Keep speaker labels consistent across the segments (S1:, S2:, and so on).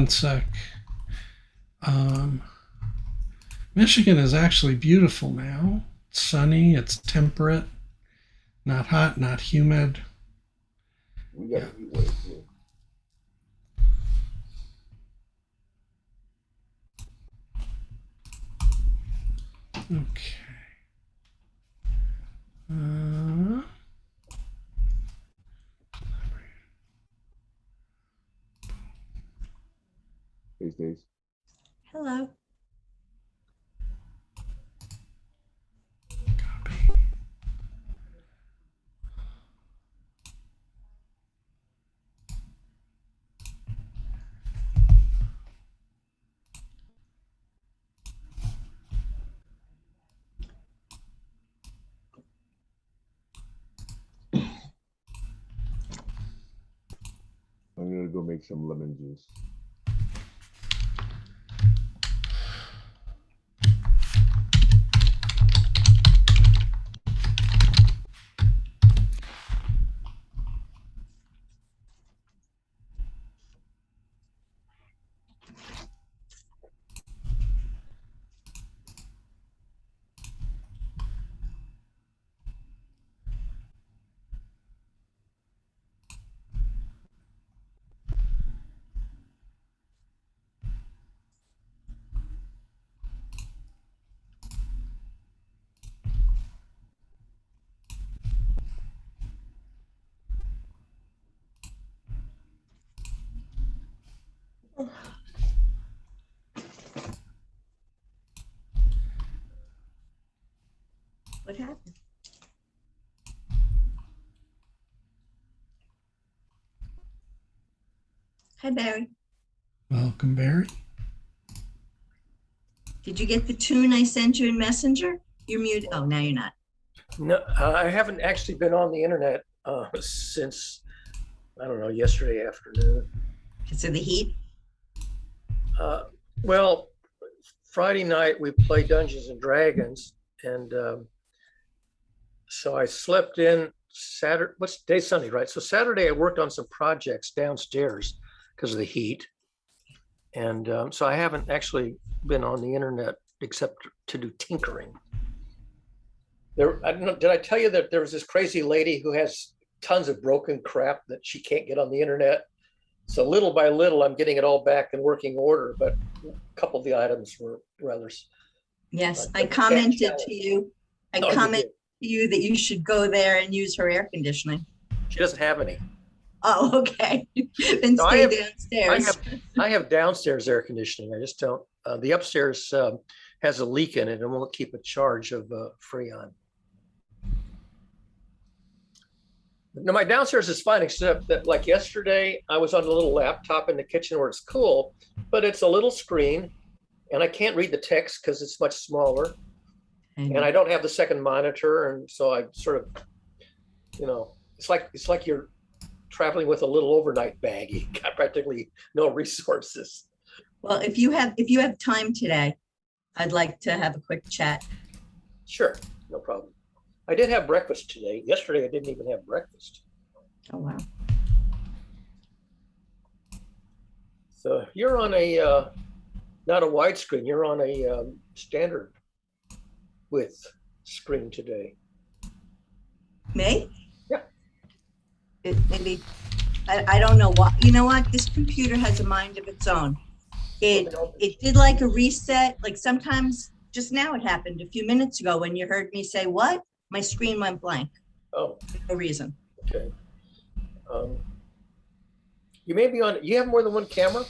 S1: one sec. Michigan is actually beautiful now. It's sunny, it's temperate, not hot, not humid.
S2: We got a heat wave here.
S1: Okay.
S2: These days.
S3: Hello.
S1: Copy.
S2: I'm gonna go make some lemon juice.
S3: What happened? Hi, Barry.
S1: Welcome, Barry.
S3: Did you get the tune I sent you in Messenger? You're muted. Oh, now you're not.
S4: No, I haven't actually been on the internet since, I don't know, yesterday afternoon.
S3: Because of the heat?
S4: Well, Friday night we played Dungeons and Dragons, and so I slept in Saturday. What's day? Sunday, right? So Saturday I worked on some projects downstairs because of the heat, and so I haven't actually been on the internet except to do tinkering. I don't know, did I tell you that there was this crazy lady who has tons of broken crap that she can't get on the internet? So little by little, I'm getting it all back in working order, but a couple of the items were rather.
S3: Yes, I commented to you. I
S4: Oh, you
S3: commented to you that you should go there and use her air conditioning.
S4: She doesn't have any.
S3: Oh, okay. Then
S4: No,
S3: stay downstairs.
S4: I have downstairs air conditioning. I just don't. The upstairs has a leak in it and won't keep a charge of Freon. Now my downstairs is fine, except that like yesterday, I was on a little laptop in the kitchen where it's cool, but it's a little screen and I can't read the text because it's much smaller. And I don't have the second monitor. And so I sort of, you know, it's like you're traveling with a little overnight bag. You got practically no resources.
S3: Well, if you have time today, I'd like to have a quick chat.
S4: Sure, no problem. I did have breakfast today. Yesterday, I didn't even have breakfast.
S3: Oh, wow.
S4: So you're on a, not a widescreen, you're on a standard width screen today.
S3: Me?
S4: Yeah.
S3: Maybe, I don't know what, you know what? This computer has a mind of its own. It did like a reset, like sometimes, just now it happened a few minutes ago when you heard me say, what? My screen went blank.
S4: Oh.
S3: For no reason.
S4: Okay. You may be on, you have more than one camera?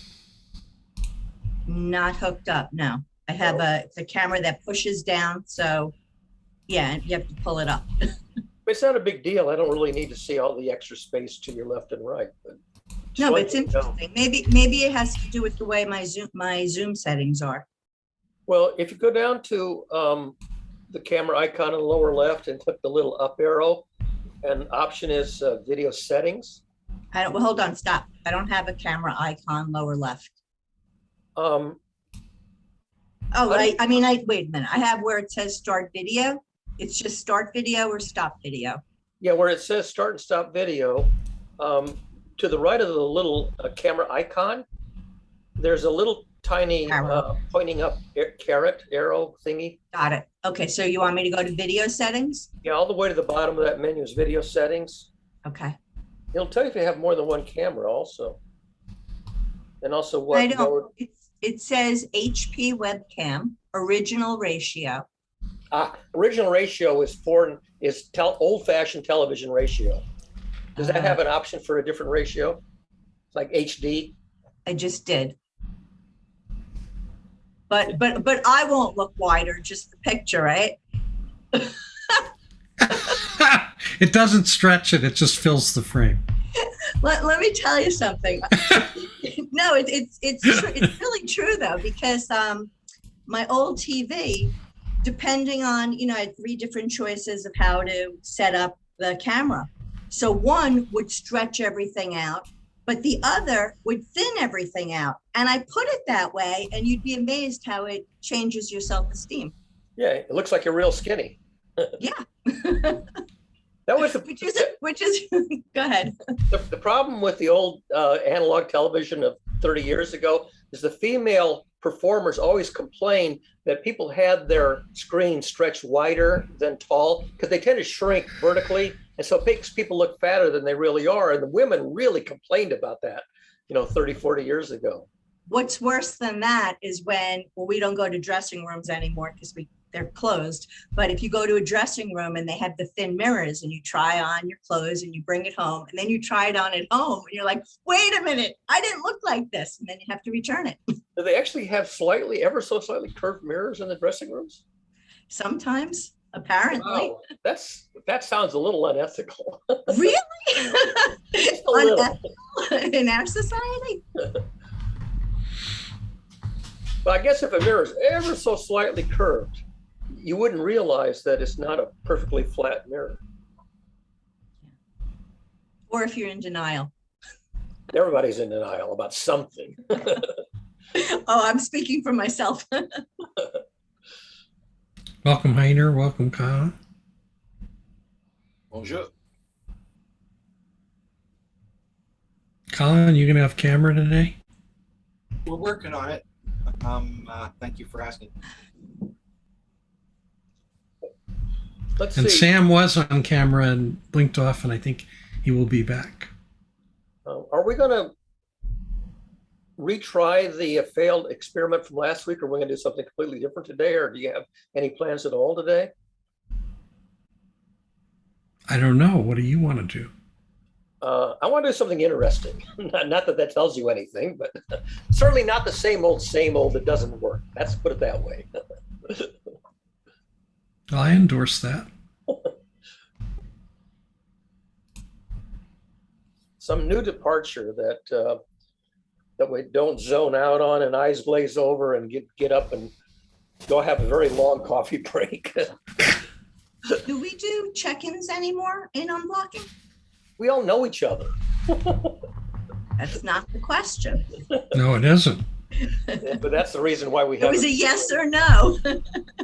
S3: Not hooked up, no. I have the camera that pushes down, so yeah, you have to pull it up.
S4: It's not a big deal. I don't really need to see all the extra space to your left and right. But
S3: no, but it's interesting. Maybe it has to do with the way my Zoom settings are.
S4: Well, if you go down to the camera icon in the lower left and click the little up arrow, and option is video settings.
S3: Well, hold on, stop. I don't have a camera icon lower left.
S4: Oh,
S3: wait a minute. I have where it says start video. It's just start video or stop video.
S4: Yeah, where it says start and stop video, to the right of the little camera icon, there's a little tiny
S3: Arrow.
S4: pointing up caret arrow thingy.
S3: Got it. Okay, so you want me to go to video settings?
S4: Yeah, all the way to the bottom of that menu is video settings.
S3: Okay.
S4: It'll tell you if you have more than one camera also. And also what
S3: I don't,
S4: mode.
S3: it says HP webcam, original ratio.
S4: Original ratio is old-fashioned television ratio. Does that have an option for a different ratio? Like HD?
S3: I just did. But I won't look wider, just the picture, right?
S1: It doesn't stretch it, it just fills the frame.
S3: Let me tell you something. No, it's true. It's really true though, because my old TV, depending on, I had 3 different choices of how to set up the camera. So one would stretch everything out, but the other would thin everything out. And I put it that way, and you'd be amazed how it changes your self-esteem.
S4: Yeah, it looks like you're real skinny.
S3: Yeah.
S4: That was
S3: which is go ahead.
S4: The problem with the old analog television of 30 years ago is the female performers always complained that people had their screen stretched wider than tall because they tend to shrink vertically. And so it makes people look fatter than they really are. And the women really complained about that, 30, 40 years ago.
S3: What's worse than that is when, we don't go to dressing rooms anymore because they're closed. But if you go to a dressing room and they have the thin mirrors and you try on your clothes and you bring it home and then you try it on at home and you're like, wait a minute, I didn't look like this. And then you have to return it.
S4: Do they actually have ever so slightly curved mirrors in the dressing rooms?
S3: Sometimes, apparently.
S4: Wow, that sounds a little unethical.
S3: Really?
S4: Just a little.
S3: Unethical in our society?
S4: But I guess if a mirror is ever so slightly curved, you wouldn't realize that it's not a perfectly flat mirror.
S3: Or if you're in denial.
S4: Everybody's in denial about something.
S3: Oh, I'm speaking for myself.
S1: Welcome, Heiner. Welcome, Colin.
S5: Bonjour.
S1: Colin, you going to have camera today?
S5: We're working on it. Thank you for asking.
S4: Let's
S1: And
S4: see.
S1: Sam was on camera and blinked off, and I think he will be back.
S4: Are we going to retry the failed experiment from last week, or are we going to do something completely different today, or do you have any plans at all today?
S1: I don't know. What do you want to do?
S4: I want to do something interesting. Not that tells you anything, but certainly not the same old that doesn't work. Let's put it that way.
S1: I endorse that.
S4: Some new departure that we don't zone out on and eyes glaze over and get up and go have a very long coffee break.
S3: Do we do check-ins anymore in unblocking?
S4: We all know each other.
S3: That's not the question.
S1: No, it isn't.
S4: But that's the reason why we
S3: It
S4: have
S3: was a yes or no,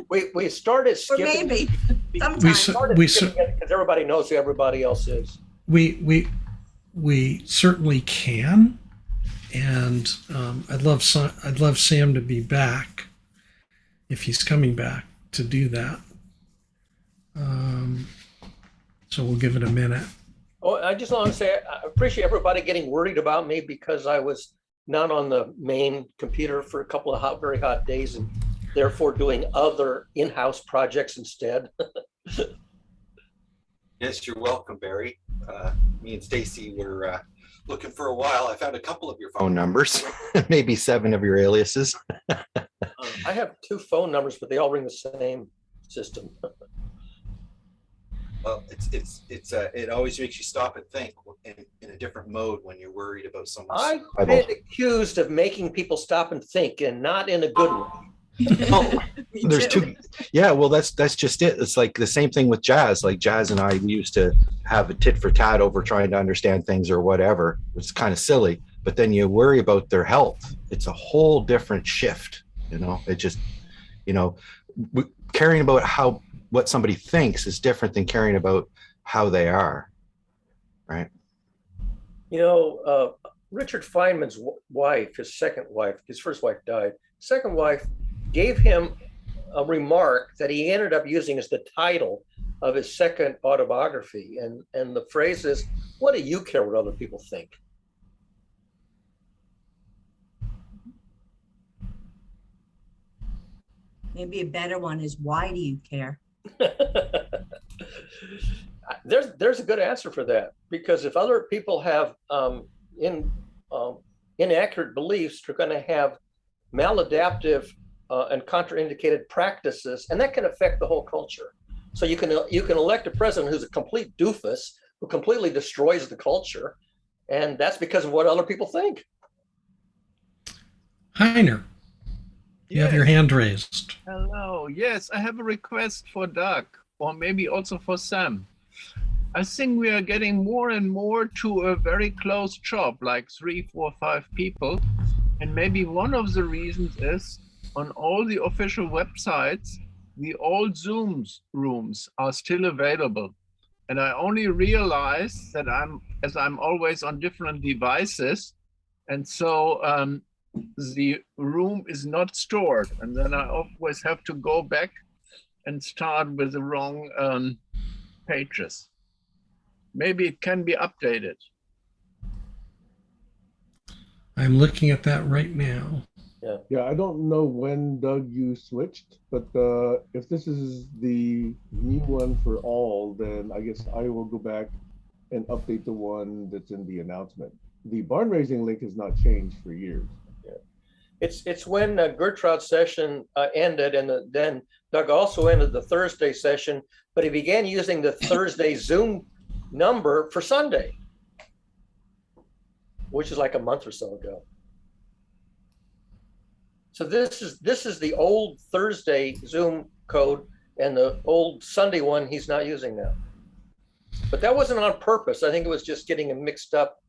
S4: we started
S3: or
S4: skipping.
S3: maybe
S1: We
S3: sometimes.
S4: Because everybody knows who everybody else is.
S1: We certainly can, and I'd love Sam to be back if he's coming back to do that. So we'll give it a minute.
S4: Oh, I just want to say I appreciate everybody getting worried about me because I was not on the main computer for a couple of very hot days and therefore doing other in-house projects instead.
S5: Yes, you're welcome, Barry. Me and Stacy were looking for a while. I found a couple of your phone numbers, maybe 7 of your aliases.
S4: I have 2 phone numbers, but they all ring the same system.
S5: Well, it always makes you stop and think in a different mode when you're worried about someone's.
S4: I've been accused of making people stop and think, and not in a good way.
S5: Oh, there's 2. Yeah, well, that's just it. It's like the same thing with Jazz. Like Jazz and I, we used to have a tit for tat over trying to understand things or whatever. It's kind of silly, but then you worry about their health. It's a whole different shift. It just, caring about what somebody thinks is different than caring about how they are, right?
S4: Richard Feynman's wife, his second wife, his first wife died. Second wife gave him a remark that he ended up using as the title of his second autobiography. And the phrase is, "What do you care what other people think?"
S3: Maybe a better one is, why do you care?
S4: There's a good answer for that, because if other people have inaccurate beliefs, they're going to have maladaptive and contraindicated practices, and that can affect the whole culture. So you can elect a president who's a complete doofus who completely destroys the culture, and that's because of what other people think.
S1: Heiner, you have your hand raised.
S6: Hello. Yes, I have a request for Doug, or maybe also for Sam. I think we are getting more and more to a very close job, like 3, 4, 5 people. And maybe one of the reasons is on all the official websites, the old Zoom rooms are still available. And I only realize that I'm always on different devices. And so the room is not stored. And then I always have to go back and start with the wrong pages. Maybe it can be updated.
S1: I'm looking at that right now.
S2: Yeah, I don't know when, Doug, you switched, but if this is the new one for all, then I guess I will go back and update the one that's in the announcement. The barn raising link has not changed for years.
S4: It's when Gertrude's session ended, and then Doug also ended the Thursday session, but he began using the Thursday Zoom number for Sunday, which is like a month or so ago. So this is the old Thursday Zoom code, and the old Sunday one he's not using now. But that wasn't on purpose. I think it was just getting him mixed up,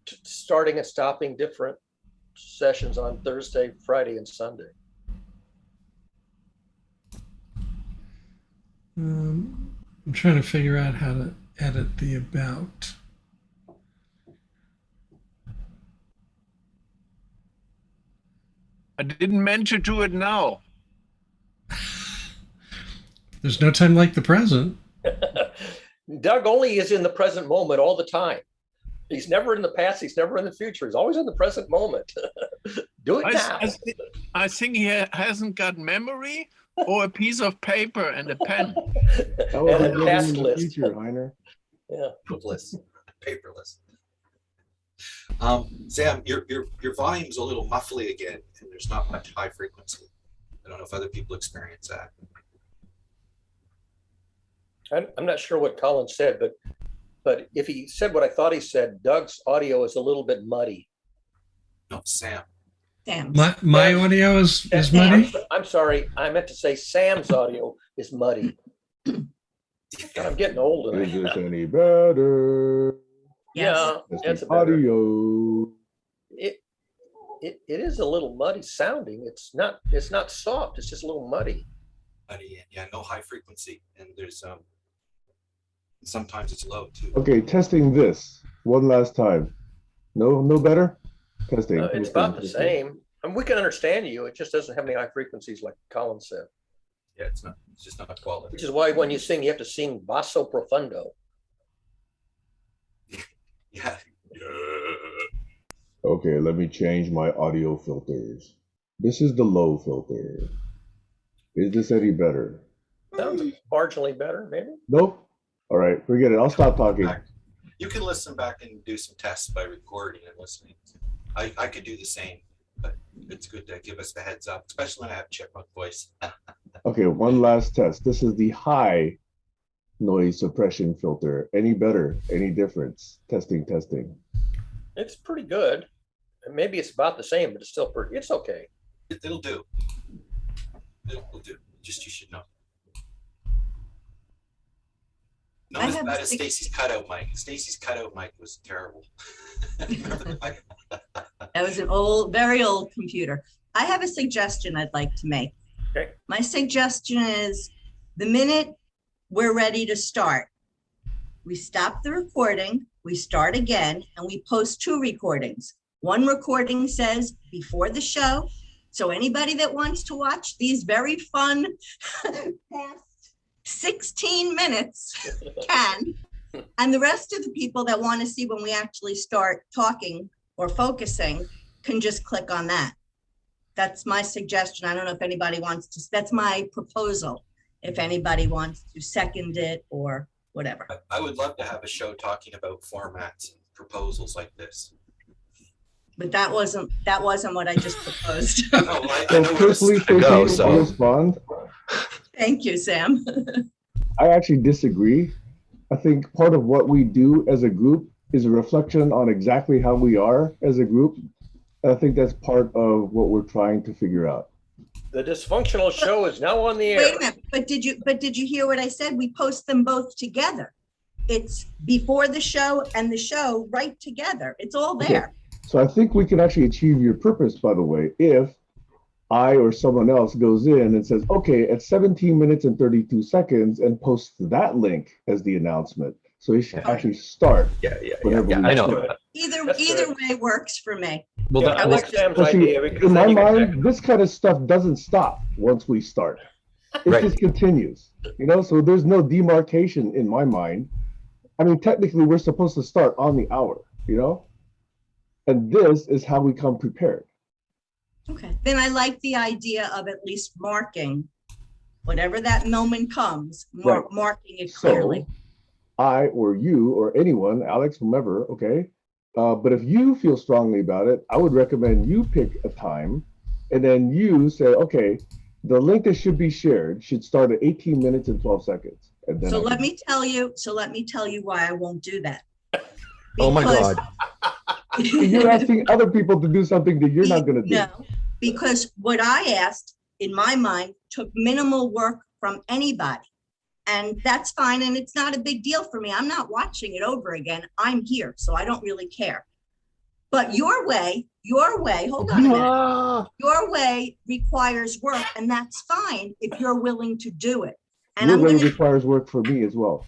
S4: starting and stopping different sessions on Thursday, Friday, and Sunday.
S1: I'm trying to figure out how to edit the about.
S6: I didn't mean to do it now.
S1: There's no time like the present.
S4: Doug only is in the present moment all the time. He's never in the past. He's never in the future. He's always in the present moment. Do it now.
S6: I think he hasn't got memory or a piece of paper and a pen.
S2: That was
S4: And a
S2: living
S4: task
S2: in the
S4: list.
S2: future, Heiner.
S4: Yeah.
S5: Paperless. Sam, your volume's a little muffly again, and there's not much high frequency. I don't know if other people experience that.
S4: I'm not sure what Colin said, but if he said what I thought he said, Doug's audio is a little bit muddy.
S5: No, Sam.
S3: Sam.
S1: My audio is muddy.
S4: I'm sorry. I meant to say Sam's audio is muddy. God, I'm getting old.
S2: Is this any better?
S3: Yes.
S4: Yeah,
S2: Testing
S4: that's a better.
S2: audio.
S4: It is a little muddy sounding. It's not soft. It's just a little muddy.
S5: Yeah, no high frequency, and there's sometimes it's low too.
S2: Okay, testing this one last time. No better? Testing.
S4: It's about the same. I mean, we can understand you. It just doesn't have any high frequencies, like Colin said.
S5: Yeah, it's just not quality.
S4: Which is why when you sing, you have to sing basso profundo.
S5: Yeah.
S2: Okay, let me change my audio filters. This is the low filter. Is this any better?
S4: Sounds marginally better, maybe.
S2: Nope. All right, forget it. I'll stop talking.
S5: You can listen back and do some tests by recording and listening. I could do the same, but it's good to give us the heads up, especially when I have chipmunk voice.
S2: Okay, one last test. This is the high noise suppression filter. Any better? Any difference? Testing.
S4: It's pretty good. And maybe it's about the same, but it's still pretty. It's okay.
S5: It'll do. It'll do. Just you should know. Not as bad as Stacy's cutout mic. Stacy's cutout mic was terrible.
S3: That was an very old computer. I have a suggestion I'd like to make.
S4: Okay.
S3: My suggestion is the minute we're ready to start, we stop the recording we start again, and we post 2 recordings. One recording says before the show, so anybody that wants to watch these very fun past 16 minutes can. And the rest of the people that want to see when we actually start talking or focusing can just click on that. That's my suggestion. I don't know if anybody wants to, that's my proposal. If anybody wants to second it or whatever.
S5: I would love to have a show talking about formats and proposals like this.
S3: But that wasn't what I just proposed.
S5: I know where this is gonna go, so.
S2: Respond.
S3: Thank you, Sam.
S2: I actually disagree. I think part of what we do as a group is a reflection on exactly how we are as a group. And I think that's part of what we're trying to figure out.
S4: The dysfunctional show is now on the air.
S3: Wait a minute, but did you hear what I said? We post them both together. It's before the show and the show right together. It's all there.
S2: So I think we can actually achieve your purpose, by the way, if I or someone else goes in and says, okay, at 17 minutes and 32 seconds and posts that link as the announcement. So you should actually start.
S5: Yeah,
S2: I
S5: know.
S2: start.
S3: Either way works for me.
S5: Well,
S4: Yeah, I like Sam's
S2: But see,
S4: idea because
S2: in
S4: then
S2: my
S4: you can
S2: mind, this kind of stuff doesn't stop once we start. It
S5: Right.
S2: just continues, so there's no demarcation in my mind. I mean, technically we're supposed to start on the hour, and this is how we come prepared.
S3: Okay, then I like the idea of at least marking whatever that moment comes,
S2: Right.
S3: marking it clearly.
S2: So I or you or anyone, Alex, whomever, okay? But if you feel strongly about it, I would recommend you pick a time and then you say, okay, the link that should be shared should start at 18 minutes and 12 seconds. And then
S3: So let me tell you why I won't do that.
S5: Oh my
S3: Because-
S5: God.
S2: You're asking other people to do something that you're not going to do.
S3: No, because what I asked, in my mind, took minimal work from anybody. And that's fine, and it's not a big deal for me. I'm not watching it over again. I'm here, so I don't really care. But your way, hold on a minute. Your way requires work, and that's fine if you're willing to do it. And
S2: Your
S3: I'm
S2: way
S3: gonna,
S2: requires work for me as well.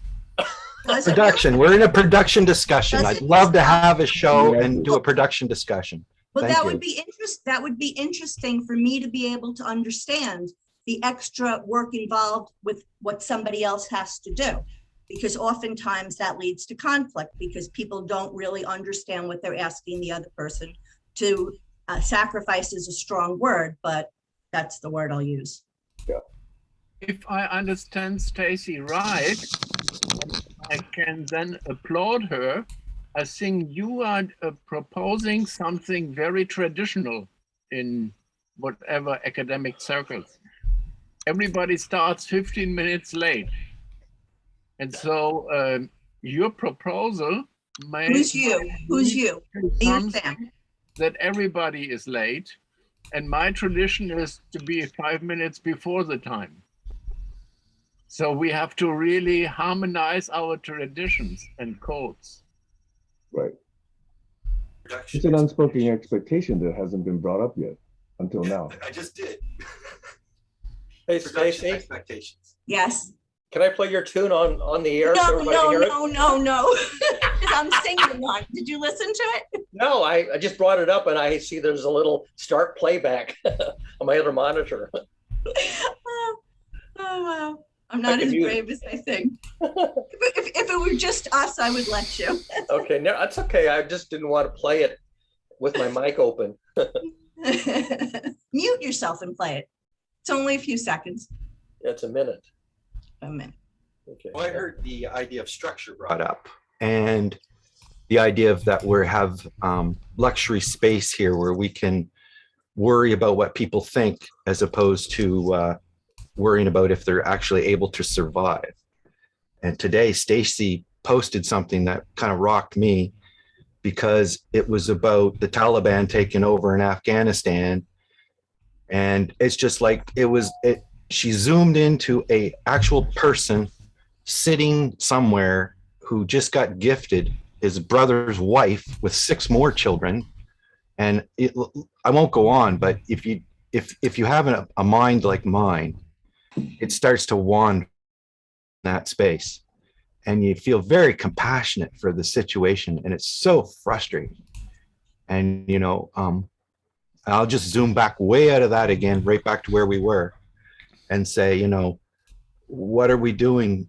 S3: does it?
S5: Production. We're in a production discussion.
S3: Does
S5: I'd
S3: it-
S5: love to have a show and do a production discussion.
S3: Well,
S5: Thank
S3: that
S5: you.
S3: would be interesting for me to be able to understand the extra work involved with what somebody else has to do. Because oftentimes that leads to conflict because people don't really understand what they're asking the other person to sacrifice is a strong word, but that's the word I'll use.
S6: If I understand Stacy right, I can then applaud her. I think you are proposing something very traditional in whatever academic circles. Everybody starts 15 minutes late. And so your proposal may
S3: Who's you? Who's you? You,
S6: become
S3: Sam.
S6: that everybody is late. And my tradition is to be 5 minutes before the time. So we have to really harmonize our traditions and codes.
S2: Right. It's an unspoken expectation that hasn't been brought up yet until now.
S5: I just did.
S4: Hey,
S5: Production
S4: Stacy,
S5: expectations.
S3: Yes.
S4: can I play your tune on the air? so everybody can hear it?
S3: No. Because I'm singing one. Did you listen to it?
S4: No, I just brought it up and I see there's a little start playback on my other monitor.
S3: Oh, wow. I'm not
S4: can
S3: as
S4: use-
S3: brave as I think. If it were just us, I would let you.
S4: Okay, no, that's okay. I just didn't want to play it with my mic open.
S3: Mute yourself and play it. It's only a few seconds.
S4: It's a minute.
S3: A minute.
S4: Okay.
S5: Well, I heard the idea of structure brought up and the idea of that we have luxury space here where we can worry about what people think as opposed to worrying about if they're actually able to survive. And today, Stacy posted something that kind of rocked me because it was about the Taliban taking over in Afghanistan. And it's just like she zoomed into a actual person sitting somewhere who just got gifted his brother's wife with 6 more children. And I won't go on, but if you have a mind like mine, it starts to wander in that space. and you feel very compassionate for the situation, and it's so frustrating. And I'll just zoom back way out of that again, right back to where we were, and say, what are we doing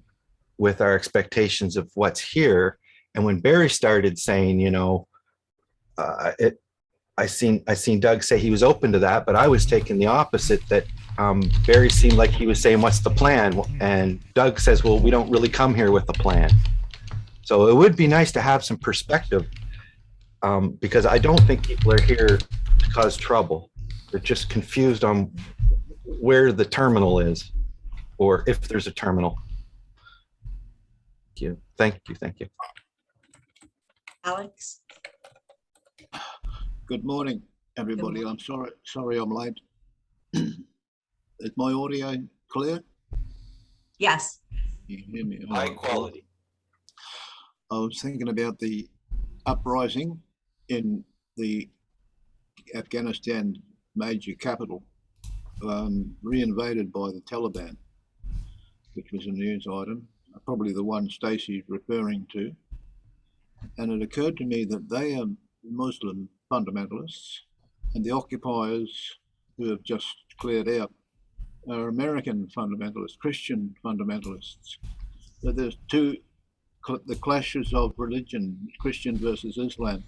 S5: with our expectations of what's here? And when Barry started saying, I seen Doug say he was open to that, but I was taking the opposite, that Barry seemed like he was saying, what's the plan? And Doug says, well, we don't really come here with a plan. So it would be nice to have some perspective, because I don't think people are here to cause trouble. They're just confused on where the terminal is, or if there's a terminal. Thank you.
S3: Alex?
S7: Good morning, everybody. I'm sorry I'm late. Is my audio clear?
S3: Yes.
S7: You can hear me?
S5: High quality.
S7: I was thinking about the uprising in the Afghanistan major capital, reinvaded by the Taliban, which was a news item, probably the one Stacey's referring to. And it occurred to me that they are Muslim fundamentalists, and the occupiers who have just cleared out are American fundamentalists, Christian fundamentalists. So there's the clashes of religion, Christian versus Islam.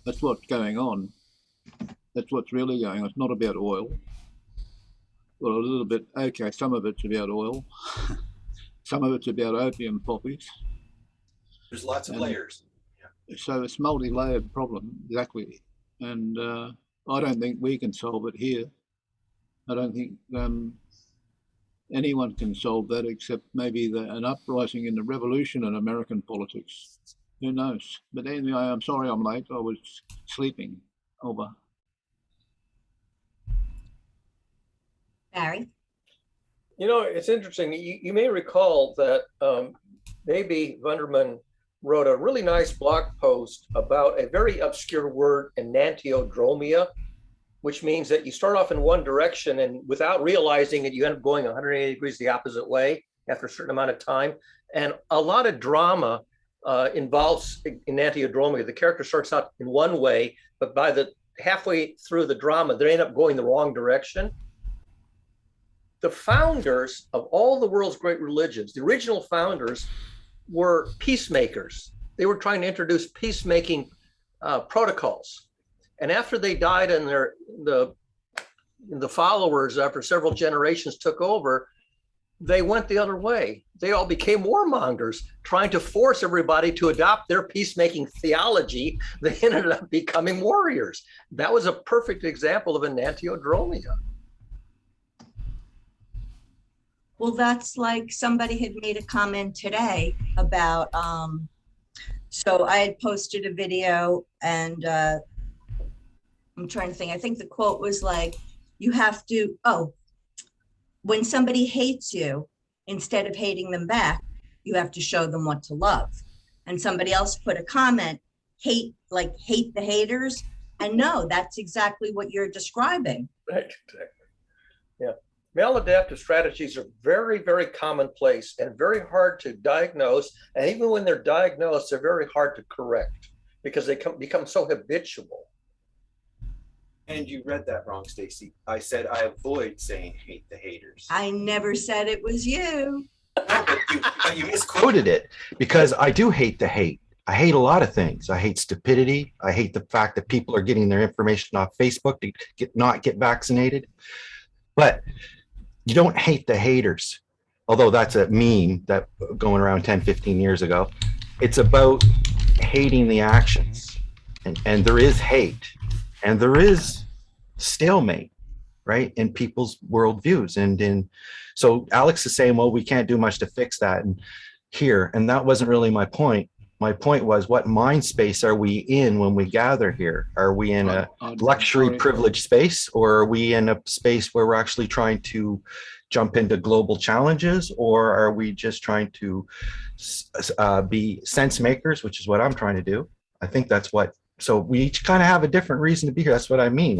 S7: That's what's going on. That's what's really going on. It's not about oil. Well, a little bit, okay, some of it's about oil. Some of it's about opium poppies.
S5: There's lots of layers.
S7: So it's multi-layered problem, exactly. And I don't think we can solve it here. I don't think anyone can solve that except maybe an uprising in the revolution in American politics. Who knows? But anyway, I'm sorry I'm late. I was sleeping. Over.
S3: Barry?
S4: It's interesting. You may recall that maybe Vanderman wrote a really nice blog post about a very obscure word, Enantiodromia, which means that you start off in one direction and without realizing it, you end up going 180 degrees the opposite way after a certain amount of time. And a lot of drama involves Enantiodromia. The character starts out in one way, but by the halfway through the drama, they end up going the wrong direction. The founders of all the world's great religions, the original founders, were peacemakers. They were trying to introduce peacemaking protocols. And after they died and the followers, after several generations took over, they went the other way. They all became warmongers, trying to force everybody to adopt their peacemaking theology. They ended up becoming warriors. That was a perfect example of Enantiodromia.
S3: Well, that's like somebody had made a comment today about, so I had posted a video and I'm trying to think, I think the quote was like, you have to, when somebody hates you, instead of hating them back, you have to show them what to love. And somebody else put a comment, hate the haters. And no, that's exactly what you're describing.
S4: Right, exactly. Yeah. Maladaptive strategies are very, very commonplace and very hard to diagnose. And even when they're diagnosed, they're very hard to correct because they become so habitual.
S5: And you read that wrong, Stacey. I said I avoid saying hate the haters.
S3: I never said it was you.
S5: But you misquoted it, because I do hate the hate. I hate a lot of things. I hate stupidity. I hate the fact that people are getting their information off Facebook to not get vaccinated. But you don't hate the haters, although that's a meme that going around 10, 15 years ago. It's about hating the actions. And there is hate. And there is stalemate, right, in people's worldviews. So Alex is saying, well, we can't do much to fix that here. And that wasn't really my point. My point was, what mind space are we in when we gather here? Are we in a luxury privileged space, or are we in a space where we're actually trying to jump into global challenges, or are we just trying to be sense makers, which is what I'm trying to do? I think that's what. So we each kind of have a different reason to be here. That's what I mean.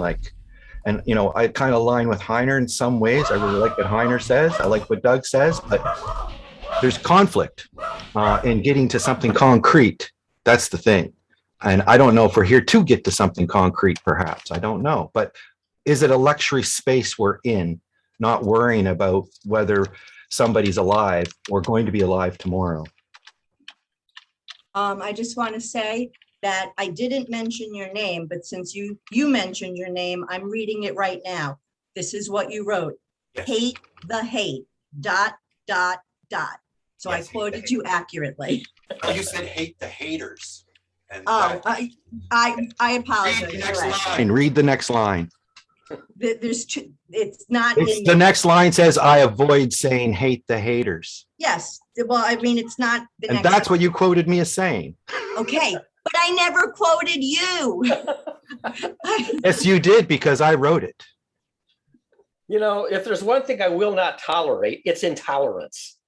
S5: And I kind of align with Heiner in some ways. I really like what Heiner says. I like what Doug says, but there's conflict in getting to something concrete. That's the thing. And I don't know if we're here to get to something concrete, perhaps. I don't know. But is it a luxury space we're in, not worrying about whether somebody's alive or going to be alive tomorrow?
S3: I just want to say that I didn't mention your name, but since you mentioned your name, I'm reading it right now. This is what you wrote.
S5: Yes.
S3: Hate the hate, ... So I
S5: Yes, hate the
S3: quoted
S5: hate.
S3: you accurately.
S5: You said hate the haters. And
S3: Oh, I apologize. You're right.
S5: read the next line.
S3: There's two, it's not
S5: It's
S3: in
S5: the next line says, I avoid saying hate the haters.
S3: Yes, well, I mean, it's not the
S5: And
S3: next.
S5: that's what you quoted me as saying.
S3: Okay, but I never quoted you.
S5: Yes, you did, because I wrote it.
S4: You know, if there's one thing I will not tolerate, it's intolerance.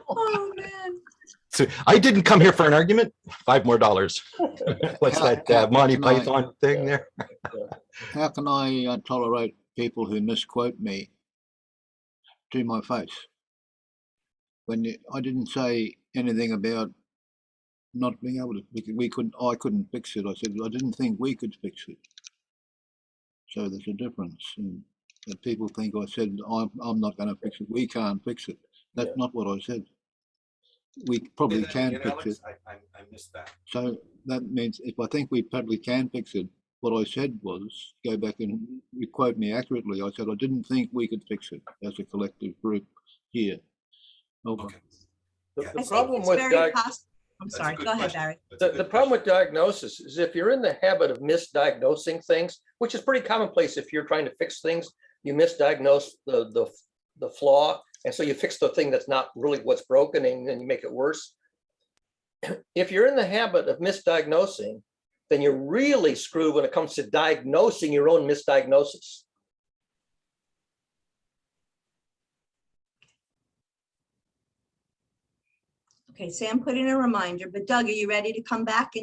S3: Oh, man.
S5: So I didn't come here for an argument. $5 more. What's that Monty
S7: Can I-
S5: Python thing there?
S7: How can I tolerate people who misquote me to my face? I didn't say anything about not being able to. I couldn't fix it. I said I didn't think we could fix it. So there's a difference, and that people think I said I'm not going to fix it. We can't fix it. That's not what I said. We probably can fix it.
S5: I missed that.
S7: So that means if I think we probably can fix it, what I said was, go back and quote me accurately. I said I didn't think we could fix it as a collective group here. Okay.
S4: The problem with
S3: I'm sorry, go ahead, Barry.
S4: the problem with diagnosis is if you're in the habit of misdiagnosing things, which is pretty commonplace if you're trying to fix things, you misdiagnose the flaw, and so you fix the thing that's not really what's broken, and then you make it worse. If you're in the habit of misdiagnosing, then you're really screwed when it comes to diagnosing your own misdiagnosis.
S3: Okay, Sam put in a reminder, but Doug, are you ready to come back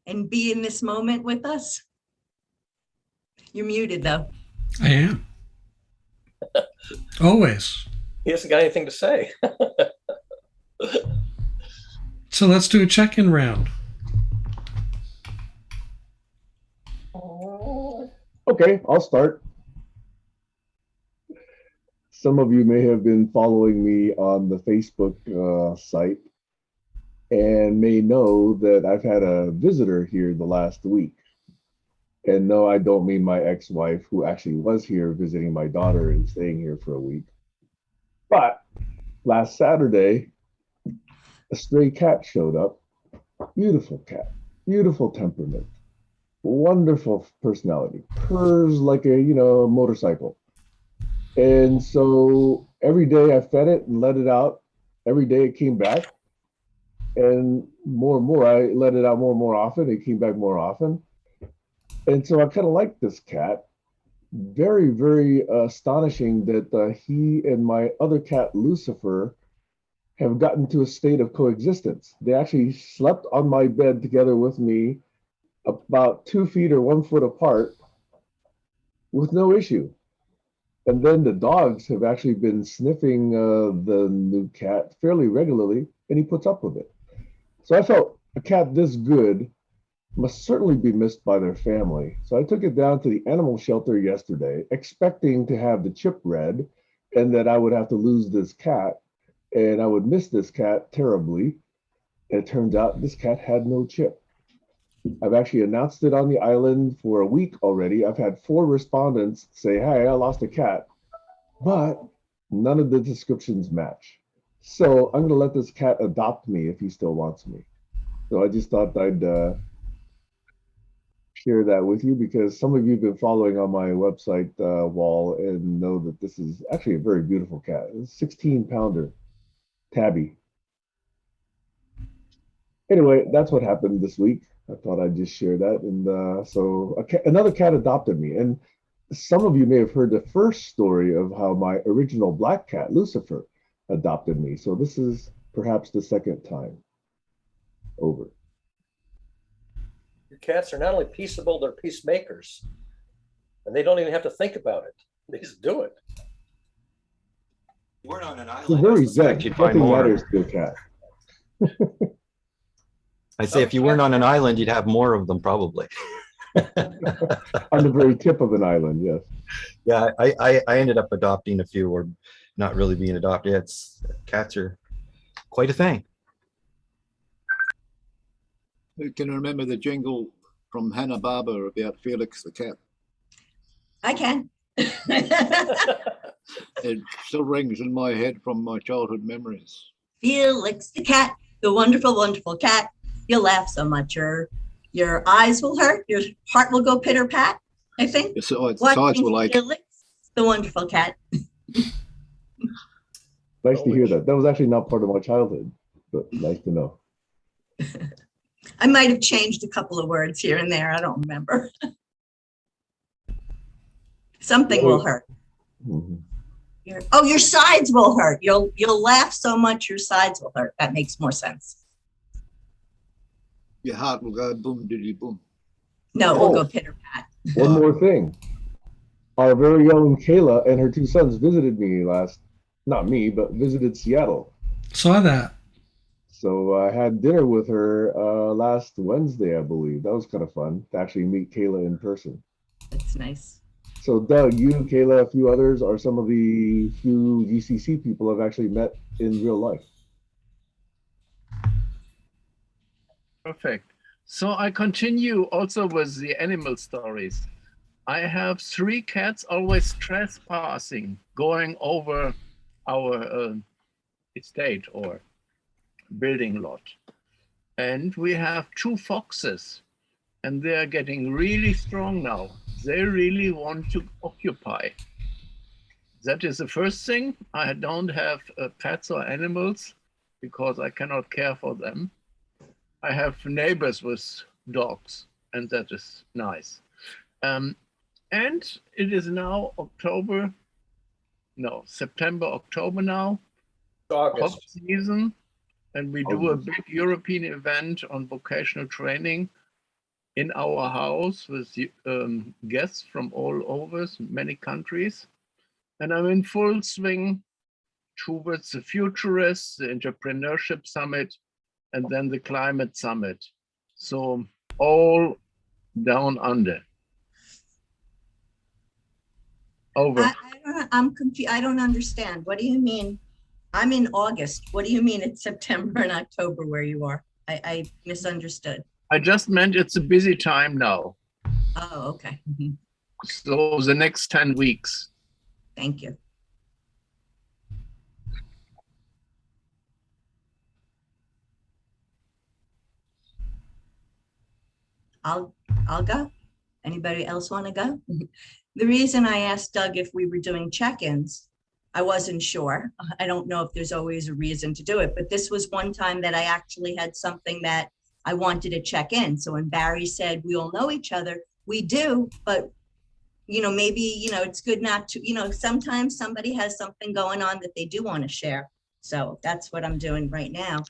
S3: and be in this moment with us? You're muted though.
S1: I am. Always.
S4: He hasn't got anything to say.
S1: So let's do a check-in round.
S2: Okay, I'll start. Some of you may have been following me on the Facebook site and may know that I've had a visitor here the last week. And no, I don't mean my ex-wife, who actually was here visiting my daughter and staying here for a week. But last Saturday, a stray cat showed up. Beautiful cat, beautiful temperament, wonderful personality, purrs like a motorcycle. And so every day I fed it and let it out. Every day it came back, and more I let it out more and more often. It came back more often, and so I kind of liked this cat. Very, very astonishing that he and my other cat Lucifer have gotten to a state of coexistence. They actually slept on my bed together with me, about 2 feet or 1 foot apart, with no issue. And then the dogs have actually been sniffing the new cat fairly regularly, and he puts up with it. So I felt a cat this good must certainly be missed by their family. So I took it down to the animal shelter yesterday, expecting to have the chip read and that I would have to lose this cat and I would miss this cat terribly. And it turns out this cat had no chip. I've actually announced it on the island for a week already. I've had 4 respondents say, hey, I lost a cat, but none of the descriptions match. So I'm gonna let this cat adopt me if he still wants me. So I just thought I'd share that with you because some of you have been following on my website wall and know that this is actually a very beautiful cat. It's a 16-pounder, Tabby. Anyway, that's what happened this week. I thought I'd just share that. And so another cat adopted me. And some of you may have heard the first story of how my original black cat, Lucifer, adopted me. So this is perhaps the second time. Over.
S4: Your cats are not only peaceable, they're peacemakers. And they don't even have to think about it. They just do it.
S5: you weren't on an
S2: She's
S5: island, I
S2: very
S5: suspect
S2: zen.
S5: you'd find
S2: Nothing
S5: more.
S2: matters to a cat.
S5: I'd say if you weren't on an island, you'd have more of them probably.
S2: On the very tip of an island, yes.
S5: Yeah, I ended up adopting a few, or not really being adopted. Cats are quite a thing.
S7: Who can remember the jingle from Hanna-Barbera about Felix the cat?
S3: I can.
S7: It still rings in my head from my childhood memories.
S3: Felix the cat, the wonderful, wonderful cat. You'll laugh so much your eyes will hurt, your heart will go pitter pat, I think.
S7: The sides
S3: Watching
S7: will ache.
S3: Felix, the wonderful cat.
S2: Nice to hear that. That was actually not part of my childhood, but nice to know.
S3: I might have changed a couple of words here and there. I don't remember. Something will hurt.
S2: Mhm.
S3: Your sides will hurt. You'll laugh so much your sides will hurt. That makes more sense.
S7: Your heart will go boom, diddly boom.
S3: No, it will go pitter pat.
S2: One more thing. Our very own Kayla and her two sons visited me not me, but visited Seattle.
S1: Saw that.
S2: So I had dinner with her last Wednesday, I believe. That was kind of fun to actually meet Kayla in person.
S3: That's nice.
S2: So Doug, you, Kayla, a few others are some of the few GCC people I've actually met in real life.
S6: Perfect. So I continue also with the animal stories. I have 3 cats always trespassing, going over our estate or building lot. And we have 2 foxes, and they are getting really strong now. They really want to occupy. That is the first thing. I don't have pets or animals because I cannot care for them. I have neighbors with dogs, and that is nice. And it is now September, October now, hot
S4: August.
S6: season, and we do a big European event on vocational training in our house with guests from all over, many countries. And I'm in full swing towards the Futurists, the Entrepreneurship Summit, and then the Climate Summit. So all down under. Over.
S3: I'm confused. I don't understand. What do you mean? I'm in August. What do you mean it's September and October where you are? I misunderstood.
S6: I just meant it's a busy time now.
S3: Oh, okay. Mhm.
S6: So the next 10 weeks.
S3: Thank you. I'll go. Anybody else want to go? The reason I asked Doug if we were doing check-ins, I wasn't sure. I don't know if there's always a reason to do it, but this was one time that I actually had something that I wanted to check in. So when Barry said we all know each other, we do, but maybe, it's good not to, sometimes somebody has something going on that they do want to share. So that's what I'm doing right now.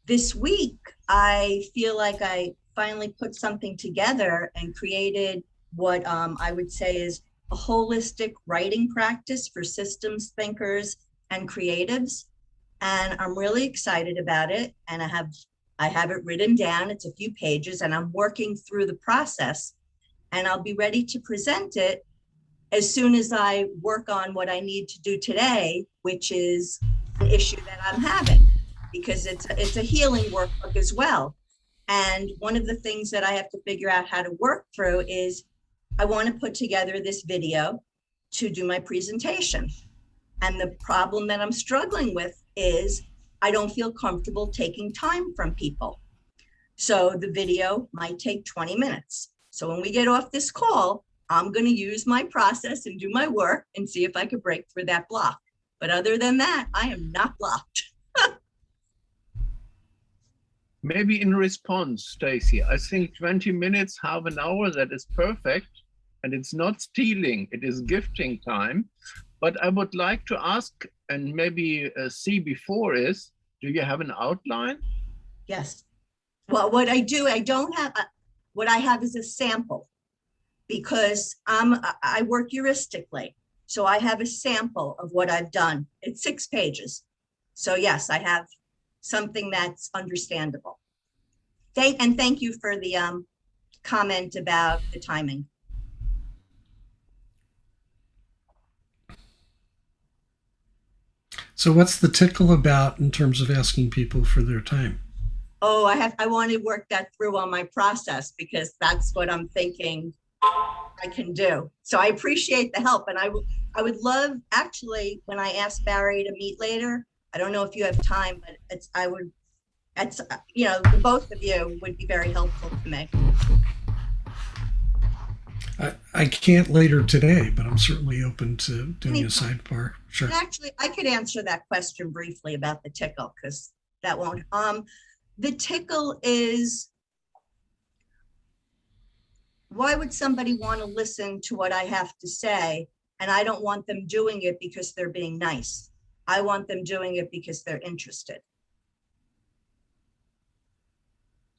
S3: This week, I feel like I finally put something together and created what I would say is a holistic writing practice for systems thinkers and creatives. And I'm really excited about it. And I have it written down. It's a few pages and I'm working through the process, and I'll be ready to present it as soon as I work on what I need to do today, which is an issue that I'm having, because it's a healing workbook as well. And one of the things that I have to figure out how to work through is I want to put together this video to do my presentation. And the problem that I'm struggling with is I don't feel comfortable taking time from people. So the video might take 20 minutes. So when we get off this call, I'm going to use my process and do my work and see if I could break through that block. But other than that, I am not blocked.
S6: Maybe in response, Stacy, I think 20 minutes, half an hour, that is perfect. And it's not stealing, it is gifting time. But I would like to ask, and maybe see before is, do you have an outline?
S3: Yes. Well, what I do, I don't have, what I have is a sample, because I work heuristically. So I have a sample of what I've done. It's 6 pages. So yes, I have something that's understandable. Thank you for the comment about the timing.
S1: So what's the tickle about in terms of asking people for their time?
S3: Oh, I want to work that through on my process because that's what I'm thinking I can do. So I appreciate the help, and I would love, actually, when I ask Barry to meet later, I don't know if you have time, but the both of you would be very helpful to me.
S1: I can't later today, but I'm certainly open to doing a sidebar. Sure.
S3: And actually, I could answer that question briefly about the tickle because that won't. The tickle is, why would somebody want to listen to what I have to say? And I don't want them doing it because they're being nice. I want them doing it because they're interested.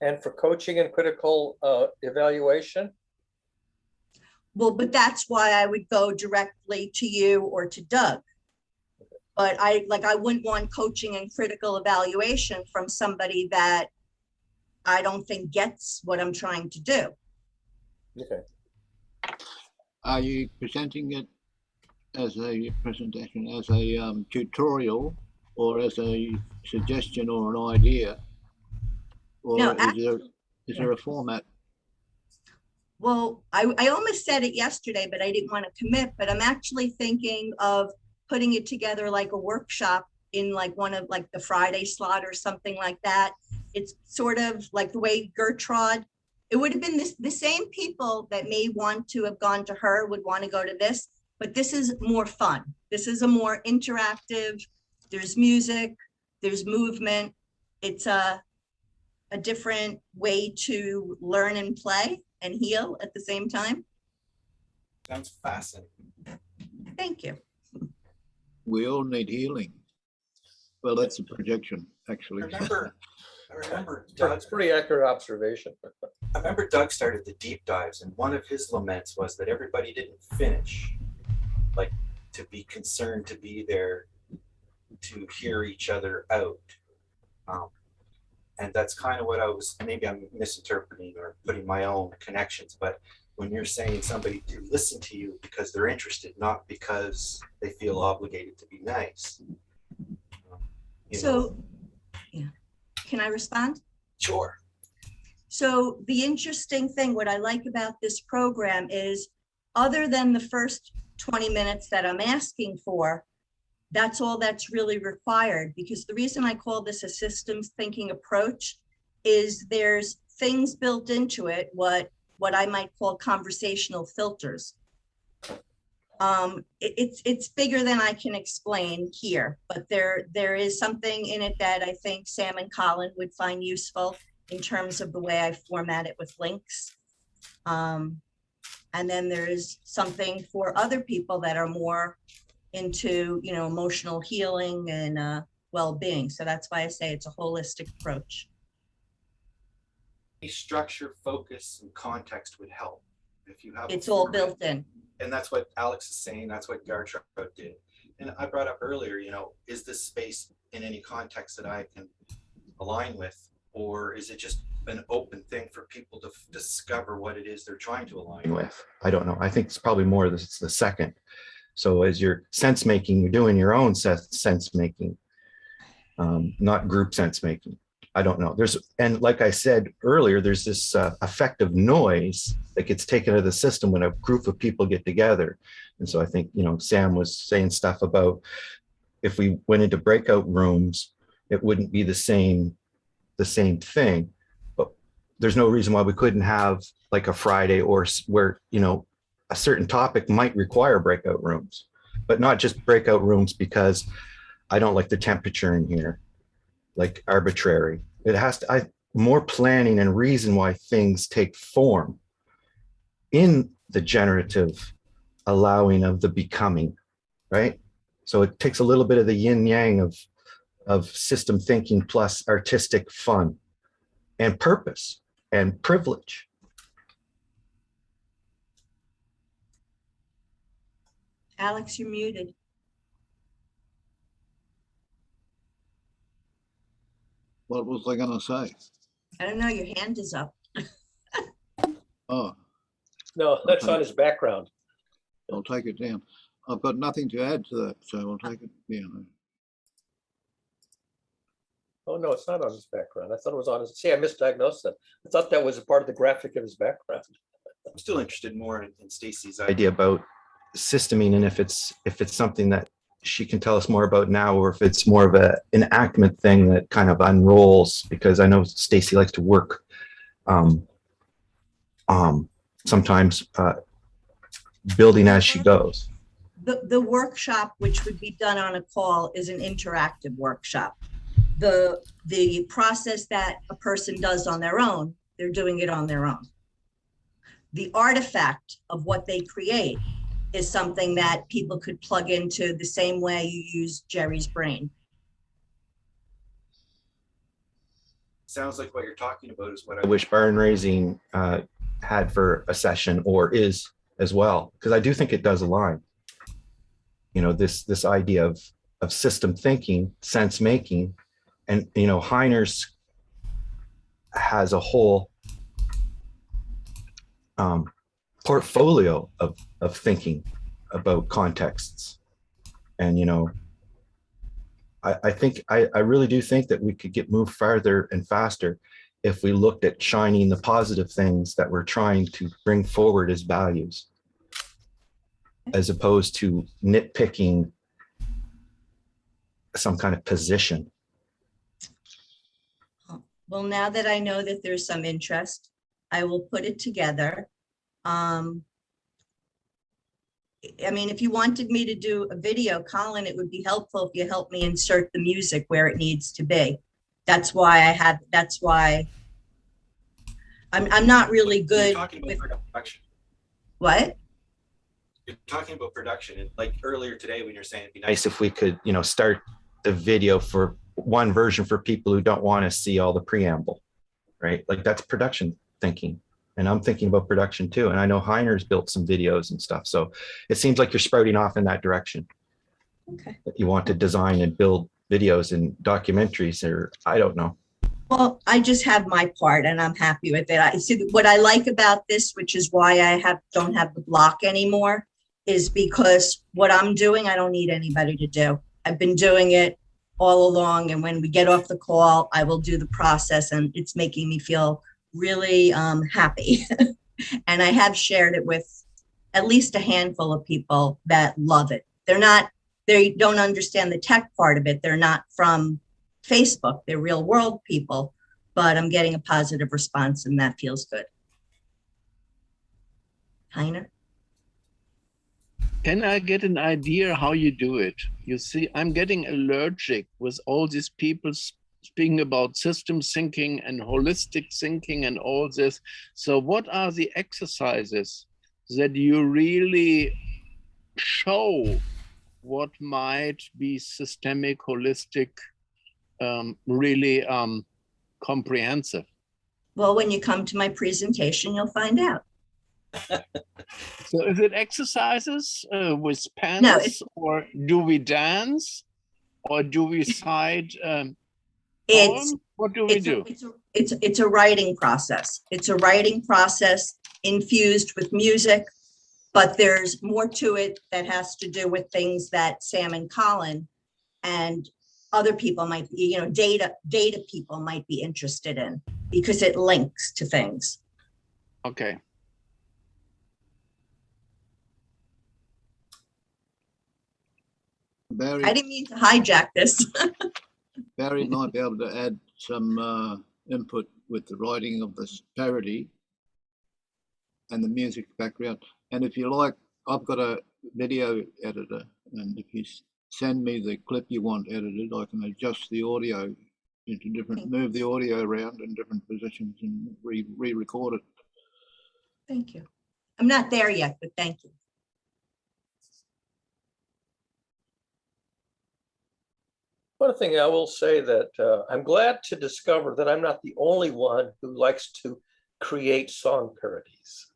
S4: And for coaching and critical evaluation?
S3: Well, but that's why I would go directly to you or to Doug. But I wouldn't want coaching and critical evaluation from somebody that I don't think gets what I'm trying to do.
S4: Okay.
S7: Are you presenting it as a presentation, as a tutorial, or as a suggestion or an idea? Or
S3: No,
S7: is there a format?
S3: Well, I almost said it yesterday, but I didn't want to commit, but I'm actually thinking of putting it together like a workshop in like one of like the Friday slot or something like that. It's sort of like the way Gertrude, it would have been the same people that may want to have gone to her would want to go to this, but this is more fun. This is a more interactive, there's music, there's movement. It's a different way to learn and play and heal at the same time.
S5: Sounds fascinating.
S3: Thank you.
S7: We all need healing. Well, that's a projection, actually.
S5: I remember Doug,
S4: That's pretty accurate observation.
S5: I remember Doug started the deep dives, and one of his laments was that everybody didn't finish, like to be concerned to be there to hear each other out. And that's kind of what I was, maybe I'm misinterpreting or putting my own connections, but when you're saying somebody to listen to you because they're interested, not because they feel obligated to be nice.
S3: Yeah, can I respond?
S5: Sure.
S3: So the interesting thing, what I like about this program is, other than the first 20 minutes that I'm asking for, that's all that's really required, because the reason I call this a systems thinking approach is there's things built into it, what I might call conversational filters. It's bigger than I can explain here, but there is something in it that I think Sam and Colin would find useful in terms of the way I format it with links. And then there's something for other people that are more into, emotional healing and well-being. So that's why I say it's a holistic approach.
S5: Structure, focus, and context would help. If you have,
S3: it's all built in.
S5: And that's what Alex is saying. That's what Gertrude did. And I brought up earlier, is this space in any context that I can align with, or is it just an open thing for people to discover what it is they're trying to align with? I don't know. I think it's probably more the second. So as you're sense making, you're doing your own sense making, not group sense making. I don't know. And like I said earlier, there's this effect of noise that gets taken out of the system when a group of people get together. And so I think, Sam was saying stuff about if we went into breakout rooms, it wouldn't be the same thing. But there's no reason why we couldn't have like a Friday or where, a certain topic might require breakout rooms, but not just breakout rooms because I don't like the temperature in here, like arbitrary. It has to, more planning and reason why things take form in the generative allowing of the becoming, right? So it takes a little bit of the yin yang of system thinking plus artistic fun and purpose and privilege.
S3: Alex, you're muted.
S7: What was I going to say?
S3: I don't know, your hand is up.
S7: Oh,
S4: No, that's on his background.
S7: I'll take it down. I've got nothing to add to that, so I'll take it down.
S4: Oh, no, it's not on his background. I thought it was on his, see, I misdiagnosed that. I thought that was a part of the graphic of his background.
S5: I'm still interested more in Stacy's idea about systeming, and if it's something that she can tell us more about now, or if it's more of an enactment thing that kind of unrolls, because I know Stacy likes to work sometimes building as she goes.
S3: The workshop, which would be done on a call, is an interactive workshop. The process that a person does on their own, they're doing it on their own. The artifact of what they create is something that people could plug into the same way you use Jerry's brain.
S5: Sounds like what you're talking about is what I wish barn raising had for a session, or is as well, because I do think it does align. You know, this idea of system thinking, sense making, and you know, Heiner's has a whole portfolio of thinking about contexts. And you know, I think I really do think that we could move farther and faster if we looked at shining the positive things that we're trying to bring forward as values, as opposed to nitpicking some kind of position.
S3: Well, now that I know that there's some interest, I will put it together. I mean, if you wanted me to do a video, Colin, it would be helpful if you help me insert the music where it needs to be. That's why I'm not really good.
S5: You're talking about production.
S3: What?
S5: You're talking about production, and like earlier today when you're saying it'd be nice if we could, you know, start the video for one version for people who don't want to see all the preamble, right? Like that's production thinking. And I'm thinking about production too. And I know Heiner's built some videos and stuff. So it seems like you're sprouting off in that direction.
S3: Okay.
S5: That you want to design and build videos and documentaries, or I don't know.
S3: Well, I just have my part and I'm happy with it. I see what I like about this, which is why I don't have the block anymore, is because what I'm doing, I don't need anybody to do. I've been doing it all along. And when we get off the call, I will do the process, and it's making me feel really happy. And I have shared it with at least a handful of people that love it. They don't understand the tech part of it. They're not from Facebook, they're real world people, but I'm getting a positive response and that feels good. Heiner?
S6: Can I get an idea how you do it? You see, I'm getting allergic with all these people speaking about system thinking and holistic thinking and all this. So what are the exercises that you really show what might be systemic, holistic, really comprehensive?
S3: Well, when you come to my presentation, you'll find out.
S6: So is it exercises with pens,
S3: No,
S6: or do we dance, or do we cite
S3: It's
S6: poem? What do we do?
S3: It's a writing process. It's a writing process infused with music, but there's more to it that has to do with things that Sam and Colin and other people might be, you know, data people might be interested in, because it links to things.
S6: Okay.
S7: Barry,
S3: I didn't mean to hijack this.
S7: Barry might be able to add some input with the writing of this parody and the music background. And if you like, I've got a video editor, and if you send me the clip you want edited, I can adjust the audio into different, move the audio around in different positions and re-record it.
S3: Thank you. I'm not there yet, but thank you.
S4: One thing I will say that I'm glad to discover that I'm not the only one who likes to create song parodies.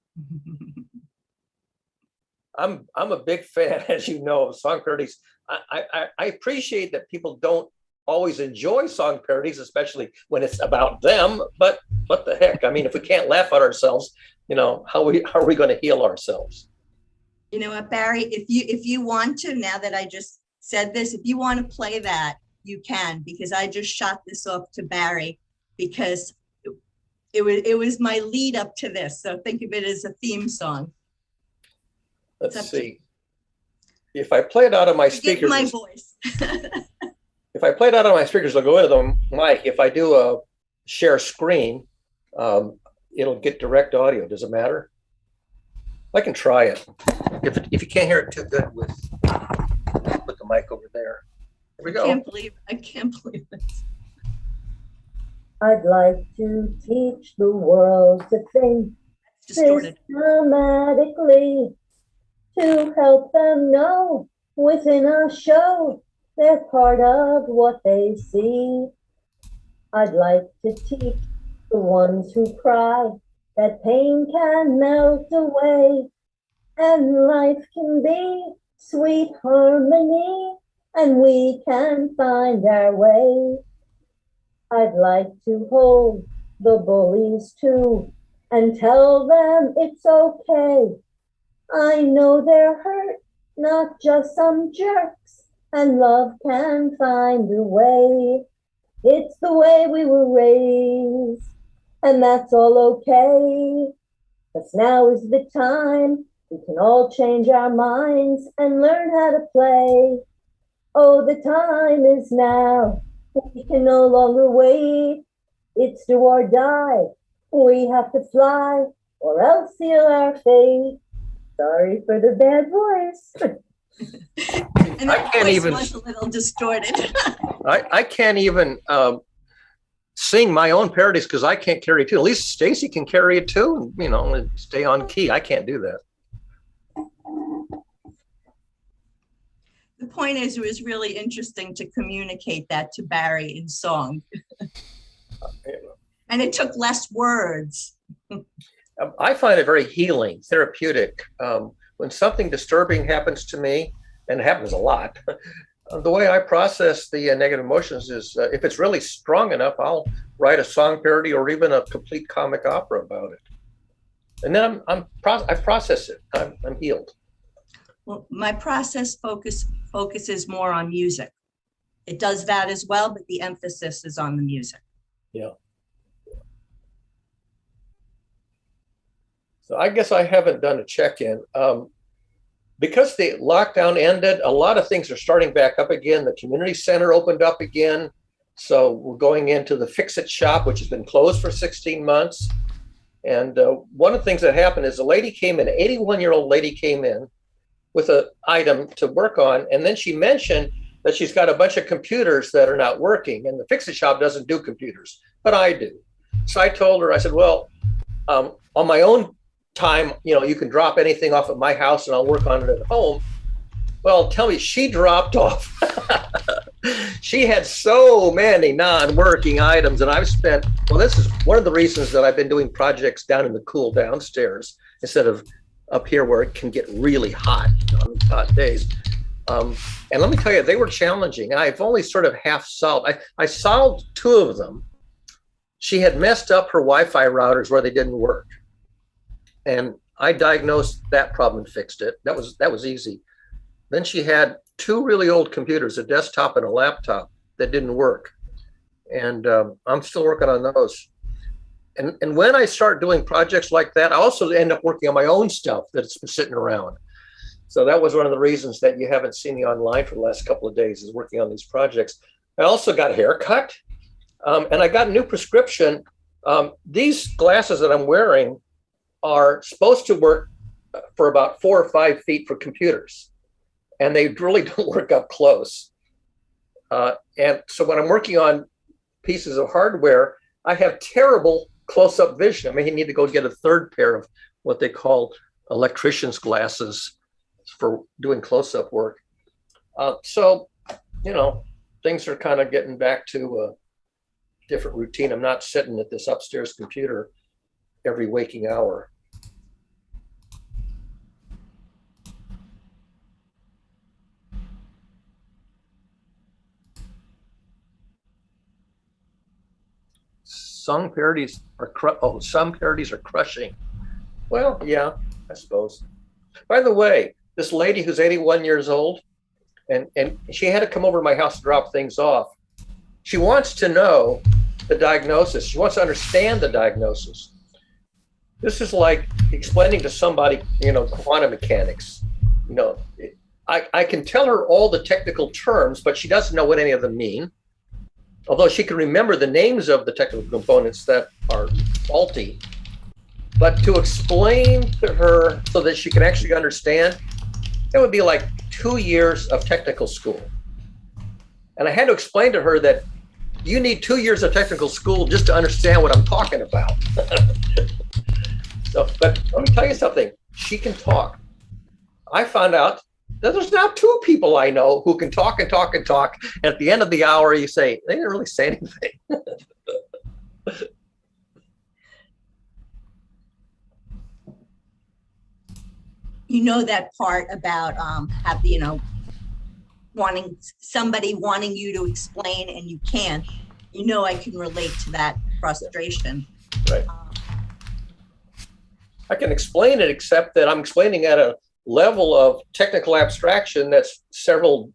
S4: I'm a big fan, as you know, of song parodies. I appreciate that people don't always enjoy song parodies, especially when it's about them. But what the heck? I mean, if we can't laugh at ourselves, how are we going to heal ourselves?
S3: You know what, Barry, if you want to, now that I just said this, if you want to play that, you can, because I just shot this off to Barry because it was my lead up to this. So think of it as a theme song.
S4: Let's see. If I play it out of my
S3: Forgive
S4: speakers,
S3: my voice.
S4: if I play it out of my speakers, I'll go into the mic. If I do a share screen, it'll get direct audio. Does it matter? I can try it. If you can't hear it too good with the mic over there. Here we go.
S3: I can't believe this.
S8: I'd like to teach the world to think
S3: Distorted.
S8: systematically, to help them know within a show they're part of what they see. I'd like to teach the ones who cry that pain can melt away and life can be sweet harmony and we can find our way. I'd like to hold the bullies too and tell them it's okay. I know they're hurt, not just some jerks, and love can find a way. It's the way we were raised, and that's all okay. 'Cause now is the time we can all change our minds and learn how to play. Oh, the time is now. We can no longer wait. It's do or die. We have to fly or else seal our fate. Sorry for the bad voice.
S3: And
S4: I
S3: that
S4: can't
S3: voice
S4: even-
S3: was a little distorted.
S4: I can't even sing my own parodies because I can't carry a tune. At least Stacy can carry a tune, and stay on key. I can't do that.
S3: The point is, it was really interesting to communicate that to Barry in song. And it took less words.
S4: I find it very healing, therapeutic. When something disturbing happens to me, and it happens a lot, the way I process the negative emotions is if it's really strong enough, I'll write a song parody or even a complete comic opera about it. And then I've processed it. I'm healed.
S3: Well, my process focuses more on music. It does that as well, but the emphasis is on the music.
S4: Yeah. So I guess I haven't done a check-in. Because the lockdown ended, a lot of things are starting back up again. The community center opened up again. So we're going into the Fix-It shop, which has been closed for 16 months. And one of the things that happened is a lady came in, an 81-year-old lady came in with an item to work on. And then she mentioned that she's got a bunch of computers that are not working. And the Fix-It shop doesn't do computers, but I do. So I told her, I said, well, on my own time, you can drop anything off at my house and I'll work on it at home. Well, tell me, she dropped off. She had so many non-working items, and I've spent, this is one of the reasons that I've been doing projects down in the cool downstairs instead of up here where it can get really hot on hot days. And let me tell you, they were challenging. I've only sort of half solved. I solved two of them. She had messed up her Wi-Fi routers where they didn't work. And I diagnosed that problem and fixed it. That was easy. Then she had two really old computers, a desktop and a laptop, that didn't work. And I'm still working on those. And when I start doing projects like that, I also end up working on my own stuff that's been sitting around. So that was one of the reasons that you haven't seen me online for the last couple of days, is working on these projects. I also got a haircut, and I got a new prescription. These glasses that I'm wearing are supposed to work for about 4 or 5 feet for computers, and they really don't work up close. And so when I'm working on pieces of hardware, I have terrible close-up vision. I mean, you need to go get a third pair of what they call electrician's glasses for doing close-up work. So, things are kind of getting back to a different routine. I'm not sitting at this upstairs computer every waking hour. some parodies are crushing. Well, yeah, I suppose. By the way, this lady who's 81 years old, and she had to come over to my house to drop things off. She wants to know the diagnosis. She wants to understand the diagnosis. This is like explaining to somebody, quantum mechanics. I can tell her all the technical terms, but she doesn't know what any of them mean. Although she can remember the names of the technical components that are faulty. But to explain to her so that she can actually understand, it would be like 2 years of technical school. And I had to explain to her that you need 2 years of technical school just to understand what I'm talking about. But let me tell you something. She can talk. I found out that there's now 2 people I know who can talk and talk and talk. And at the end of the hour, you say, they didn't really say anything.
S3: That part about wanting you to explain and you can't. I can relate to that frustration.
S4: Right. I can explain it, except that I'm explaining at a level of technical abstraction that's several,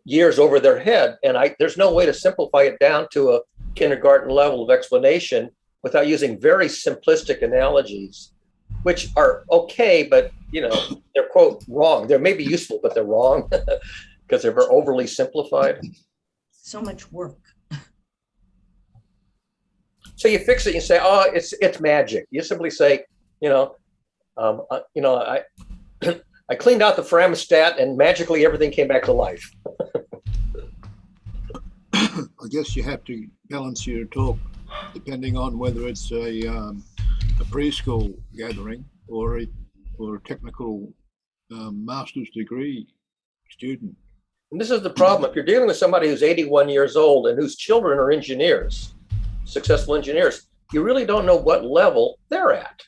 S4: years over their head. And there's no way to simplify it down to a kindergarten level of explanation without using very simplistic analogies, which are okay, but they're quote wrong. They may be useful, but they're wrong because they're very overly simplified.
S3: So much work.
S4: So you fix it. You say, "Oh, it's magic." You simply say, I cleaned out the thermostat and magically everything came back to life.
S7: I guess you have to balance your talk depending on whether it's a preschool gathering or a technical master's degree student.
S4: And this is the problem. If you're dealing with somebody who's 81 years old and whose children are engineers, successful engineers, you really don't know what level they're at.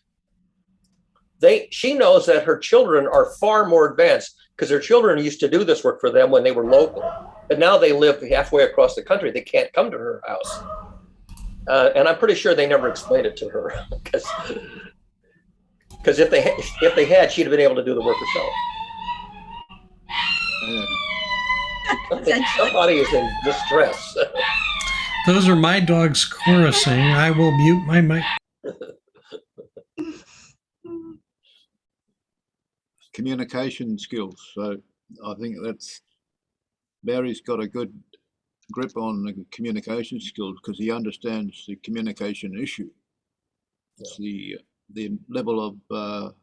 S4: She knows that her children are far more advanced because her children used to do this work for them when they were local. But now they live halfway across the country. They can't come to her house. And I'm pretty sure they never explained it to her because if they had, she'd have been able to do the work herself. Somebody is in distress.
S1: Those are my dogs chorusing. I will mute my mic.
S7: Communication skills. So I think Barry's got a good grip on the communication skills because he understands the communication issue. It's the level of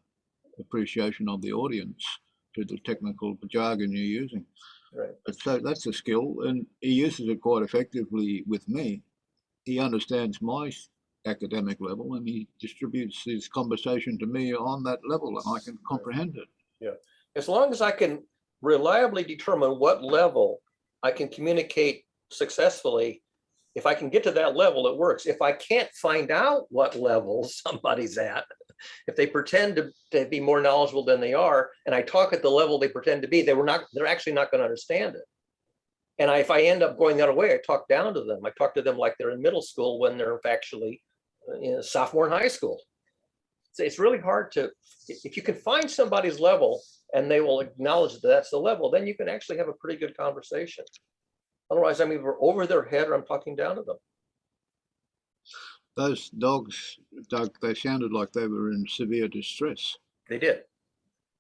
S7: appreciation of the audience to the technical jargon you're using.
S4: Right.
S7: So that's a skill, and he uses it quite effectively with me. He understands my academic level, and he distributes his conversation to me on that level, and I can comprehend it.
S4: Yeah. As long as I can reliably determine what level I can communicate successfully, if I can get to that level, it works. If I can't find out what level somebody's at, if they pretend to be more knowledgeable than they are, and I talk at the level they pretend to be, they're actually not going to understand it. And if I end up going that way, I talk down to them. I talk to them like they're in middle school when they're actually sophomore in high school. So it's really hard if you can find somebody's level and they will acknowledge that that's the level, then you can actually have a pretty good conversation. Otherwise, I'm either over their head or I'm talking down to them.
S7: Those dogs, Doug, they sounded like they were in severe distress.
S4: They did.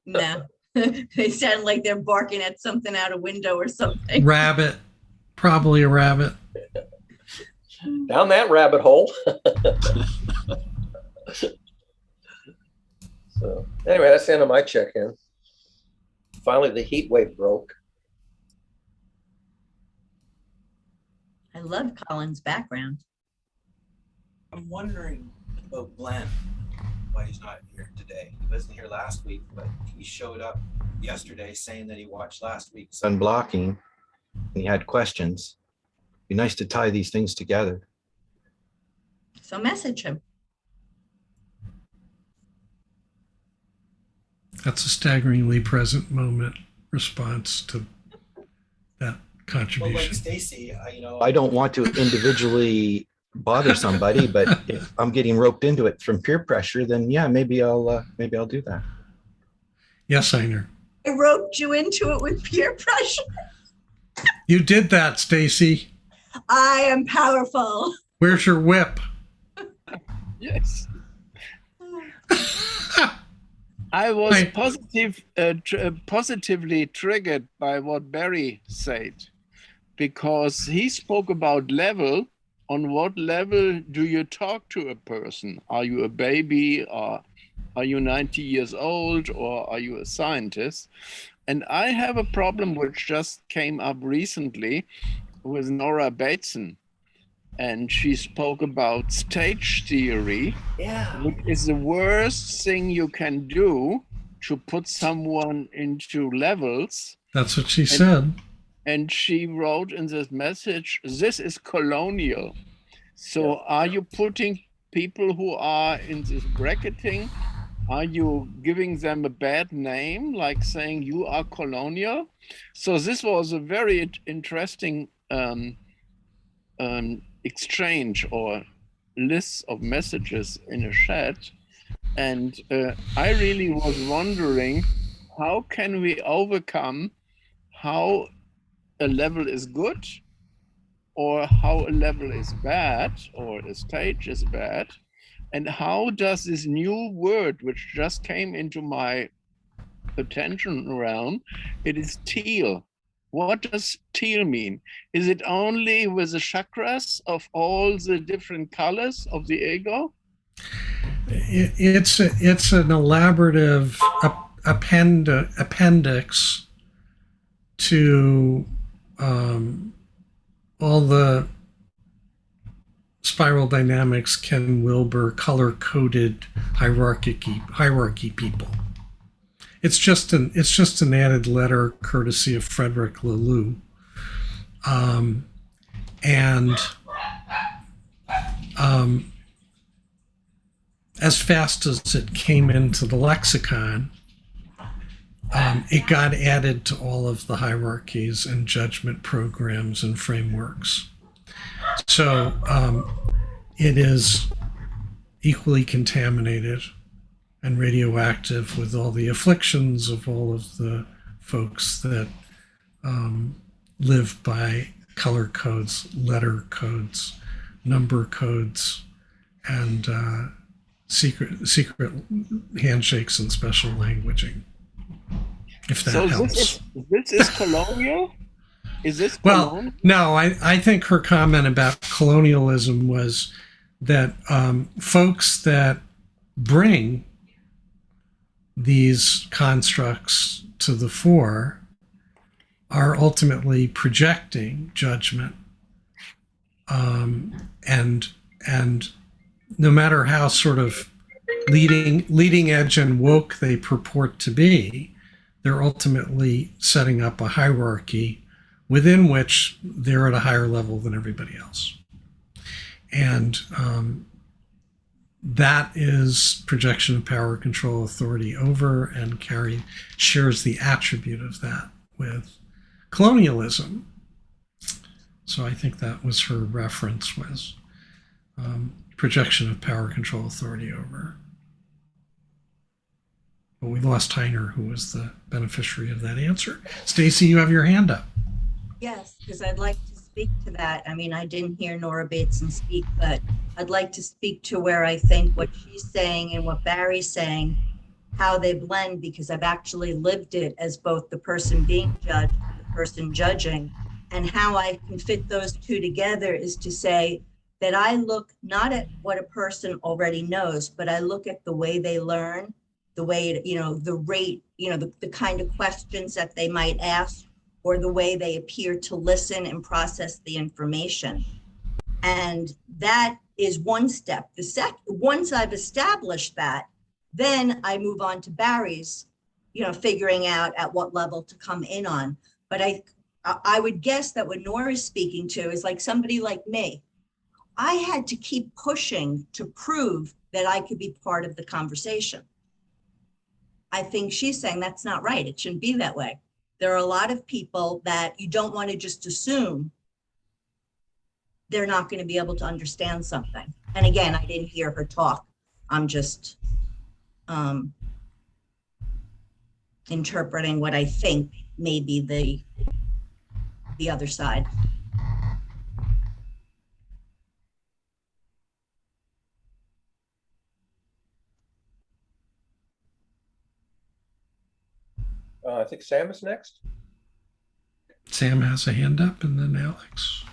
S3: No, they sound like they're barking at something out a window or something.
S1: Rabbit, probably a rabbit.
S4: Down that rabbit hole. So anyway, that's the end of my check-in. Finally, the heat wave broke.
S3: I love Colin's background.
S9: I'm wondering about Glenn, why he's not here today. He wasn't here last week, but he showed up yesterday saying that he watched last week's
S5: Unblocking, and he had questions. Be nice to tie these things together.
S3: So message him.
S1: That's a staggeringly present moment response to that
S9: Well, like
S1: contribution.
S9: Stacy,
S5: I don't want to individually bother somebody, but if I'm getting roped into it from peer pressure, then yeah, maybe I'll do that.
S1: Yes, Einer.
S3: I roped you into it with peer pressure.
S1: You did that, Stacy.
S3: I am powerful.
S1: Where's your whip?
S6: Yes. I was
S1: Right.
S6: positively triggered by what Barry said, because he spoke about level. On what level do you talk to a person? Are you a baby, or are you 90 years old, or are you a scientist? And I have a problem which just came up recently with Nora Bateson. And she spoke about stage theory, which is the worst thing you can do to put someone into levels.
S1: That's what she said.
S6: And she wrote in this message, this is colonial. So are you putting people who are in this bracketing, are you giving them a bad name, like saying you are colonial? So this was a very interesting exchange or lists of messages in a chat. And I really was wondering, how can we overcome how a level is good, or how a level is bad, or a stage is bad, and how does this new word, which just came into my attention realm, it is teal. What does teal mean? Is it only with the chakras of all the different colors of the ego?
S1: It's an elaborative appendix to all the spiral dynamics, Ken Wilber color-coded hierarchy people. It's just an added letter courtesy of Frederick Laloux. As fast as it came into the lexicon, it got added to all of the hierarchies and judgment programs and frameworks. So it is equally contaminated and radioactive with all the afflictions of all of the folks that live by color codes, letter codes, number codes, and secret handshakes and special languaging. If that helps.
S6: This is colonial? Is this colonial?
S1: Well, no, I think her comment about colonialism was that folks that bring these constructs to the fore are ultimately projecting judgment, and no matter how sort of leading edge and woke they purport to be, they're ultimately setting up a hierarchy within which they're at a higher level than everybody else. And that is projection of power, control, authority over, and shares the attribute of that with colonialism. So I think that was her reference, was projection of power, control, authority over. But we lost Heiner, who was the beneficiary of that answer. Stacy, you have your hand up.
S3: Yes, because I'd like to speak to that. I mean, I didn't hear Nora Bateson speak, but I'd like to speak to where I think what she's saying and what Barry's saying, how they blend, because I've actually lived it as both the person being judged and the person judging. And how I can fit those two together is to say that I look not at what a person already knows, but I look at the way they learn, the way, the rate, the kind of questions that they might ask, or the way they appear to listen and process the information. And that is one step. Once I've established that, then I move on to Barry's, figuring out at what level to come in on. But I would guess that what Nora's speaking to is like somebody like me. I had to keep pushing to prove that I could be part of the conversation. I think she's saying that's not right. It shouldn't be that way. There are a lot of people that you don't want to just assume they're not going to be able to understand something. And again, I didn't hear her talk. I'm just interpreting what I think may be the other side.
S4: I think Sam is next.
S1: Sam has a hand up, and then Alex.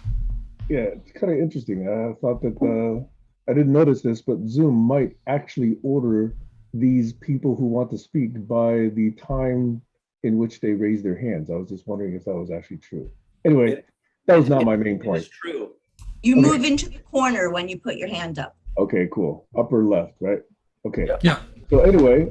S2: Yeah, it's kind of interesting. I thought that I didn't notice this, but Zoom might actually order these people who want to speak by the time in which they raise their hands. I was just wondering if that was actually true. Anyway, that was not my main point.
S9: It's true.
S3: You
S2: Okay.
S3: move into the corner when you put your hand up.
S2: Okay, cool. Upper left, right? Okay.
S1: Yeah.
S2: So anyway,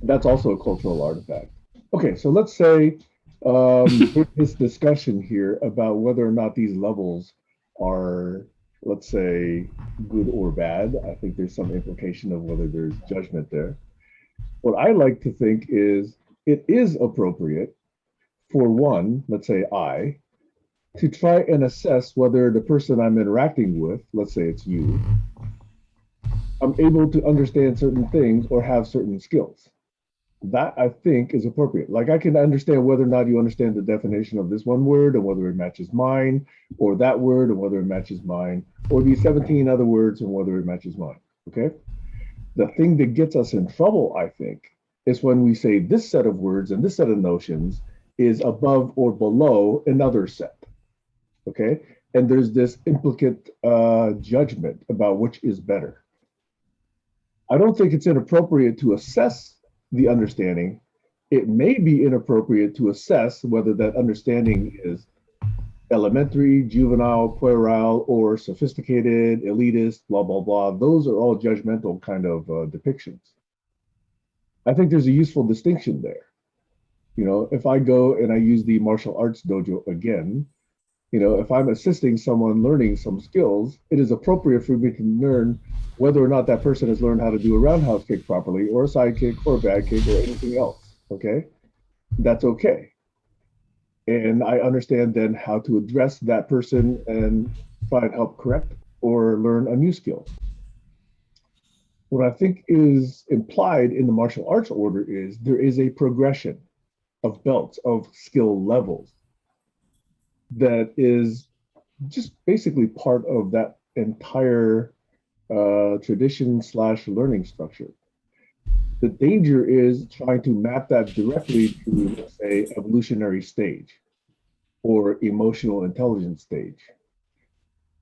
S2: that's also a cultural artifact. Okay, so let's say with this discussion here about whether or not these levels are, let's say, good or bad. I think there's some implication of whether there's judgment there. What I like to think is it is appropriate for one, let's say I, to try and assess whether the person I'm interacting with, let's say it's you, I'm able to understand certain things or have certain skills. That I think is appropriate. Like I can understand whether or not you understand the definition of this one word and whether it matches mine, or that word and whether it matches mine, or these 17 other words and whether it matches mine. Okay. The thing that gets us in trouble, I think, is when we say this set of words and this set of notions is above or below another set. Okay. And there's this implicit judgment about which is better. I don't think it's inappropriate to assess the understanding. It may be inappropriate to assess whether that understanding is elementary, juvenile, puerile, or sophisticated, elitist, blah, blah, blah. Those are all judgmental kind of depictions. I think there's a useful distinction there. You know, if I go and I use the martial arts dojo again, you know, if I'm assisting someone learning some skills, it is appropriate for me to learn whether or not that person has learned how to do a roundhouse kick properly, or a side kick, or a back kick, or anything else. Okay, that's okay. And I understand then how to address that person and try and help correct or learn a new skill. What I think is implied in the martial arts order is there is a progression of belts, of skill levels, that is just basically part of that entire tradition / learning structure. The danger is trying to map that directly to, let's say, evolutionary stage or emotional intelligence stage.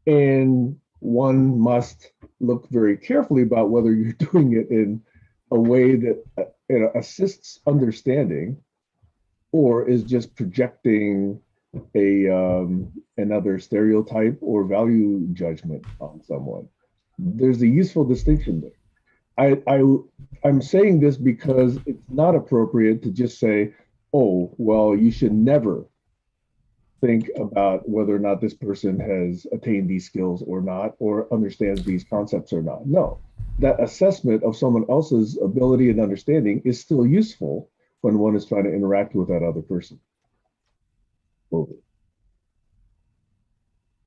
S2: And one must look very carefully about whether you're doing it in a way that assists understanding or is just projecting another stereotype or value judgment on someone. There's a useful distinction there. I'm saying this because it's not appropriate to just say, oh, well, you should never think about whether or not this person has attained these skills or not, or understands these concepts or not. No, that assessment of someone else's ability and understanding is still useful when one is trying to interact with that other person. Over.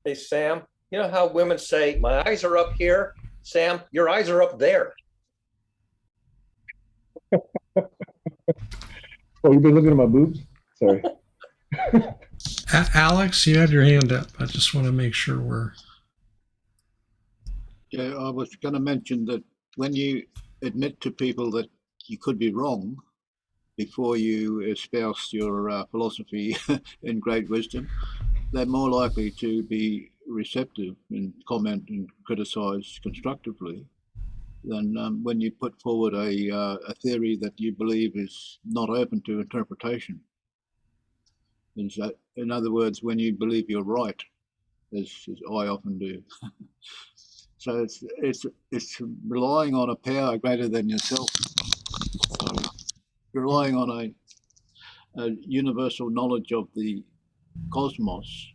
S4: Hey, Sam, you know how women say, my eyes are up here? Sam, your eyes are up there.
S2: Oh, you've been looking at my boobs? Sorry.
S1: Alex, you had your hand up. I just want to make sure we're.
S7: Yeah, I was going to mention that when you admit to people that you could be wrong before you espouse your philosophy in great wisdom, they're more likely to be receptive and comment and criticize constructively than when you put forward a theory that you believe is not open to interpretation. And so, in other words, when you believe you're right, as I often do. So it's relying on a power greater than yourself. So relying on a universal knowledge of the cosmos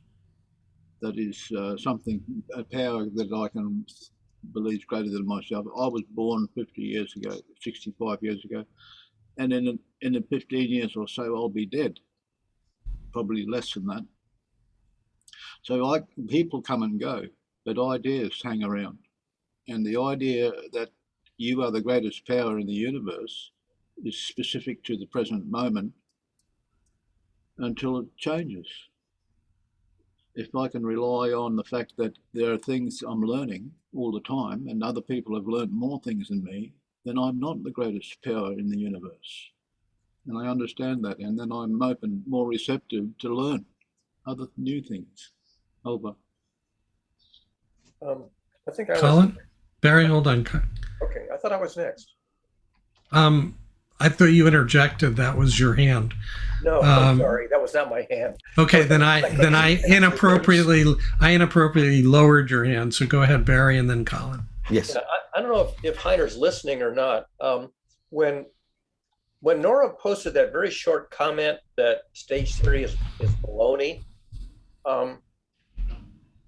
S7: that is something, a power that I can believe is greater than myself. I was born 50 years ago, 65 years ago, and in 15 years or so, I'll be dead. Probably less than that. So people come and go, but ideas hang around. And the idea that you are the greatest power in the universe is specific to the present moment until it changes. If I can rely on the fact that there are things I'm learning all the time and other people have learned more things than me, then I'm not the greatest power in the universe. And I understand that, and then I'm open, more receptive to learn other new things. Over.
S4: I think I was.
S1: Colin? Barry, hold on.
S4: Okay, I thought I was next.
S1: I thought you interjected. That was your hand.
S4: No, I'm sorry, that was not my hand.
S1: Okay, then I inappropriately lowered your hand. So go ahead, Barry, and then Colin.
S5: Yes.
S4: Yeah, I don't know if Heiner's listening or not. When Nora posted that very short comment that stage theory is baloney,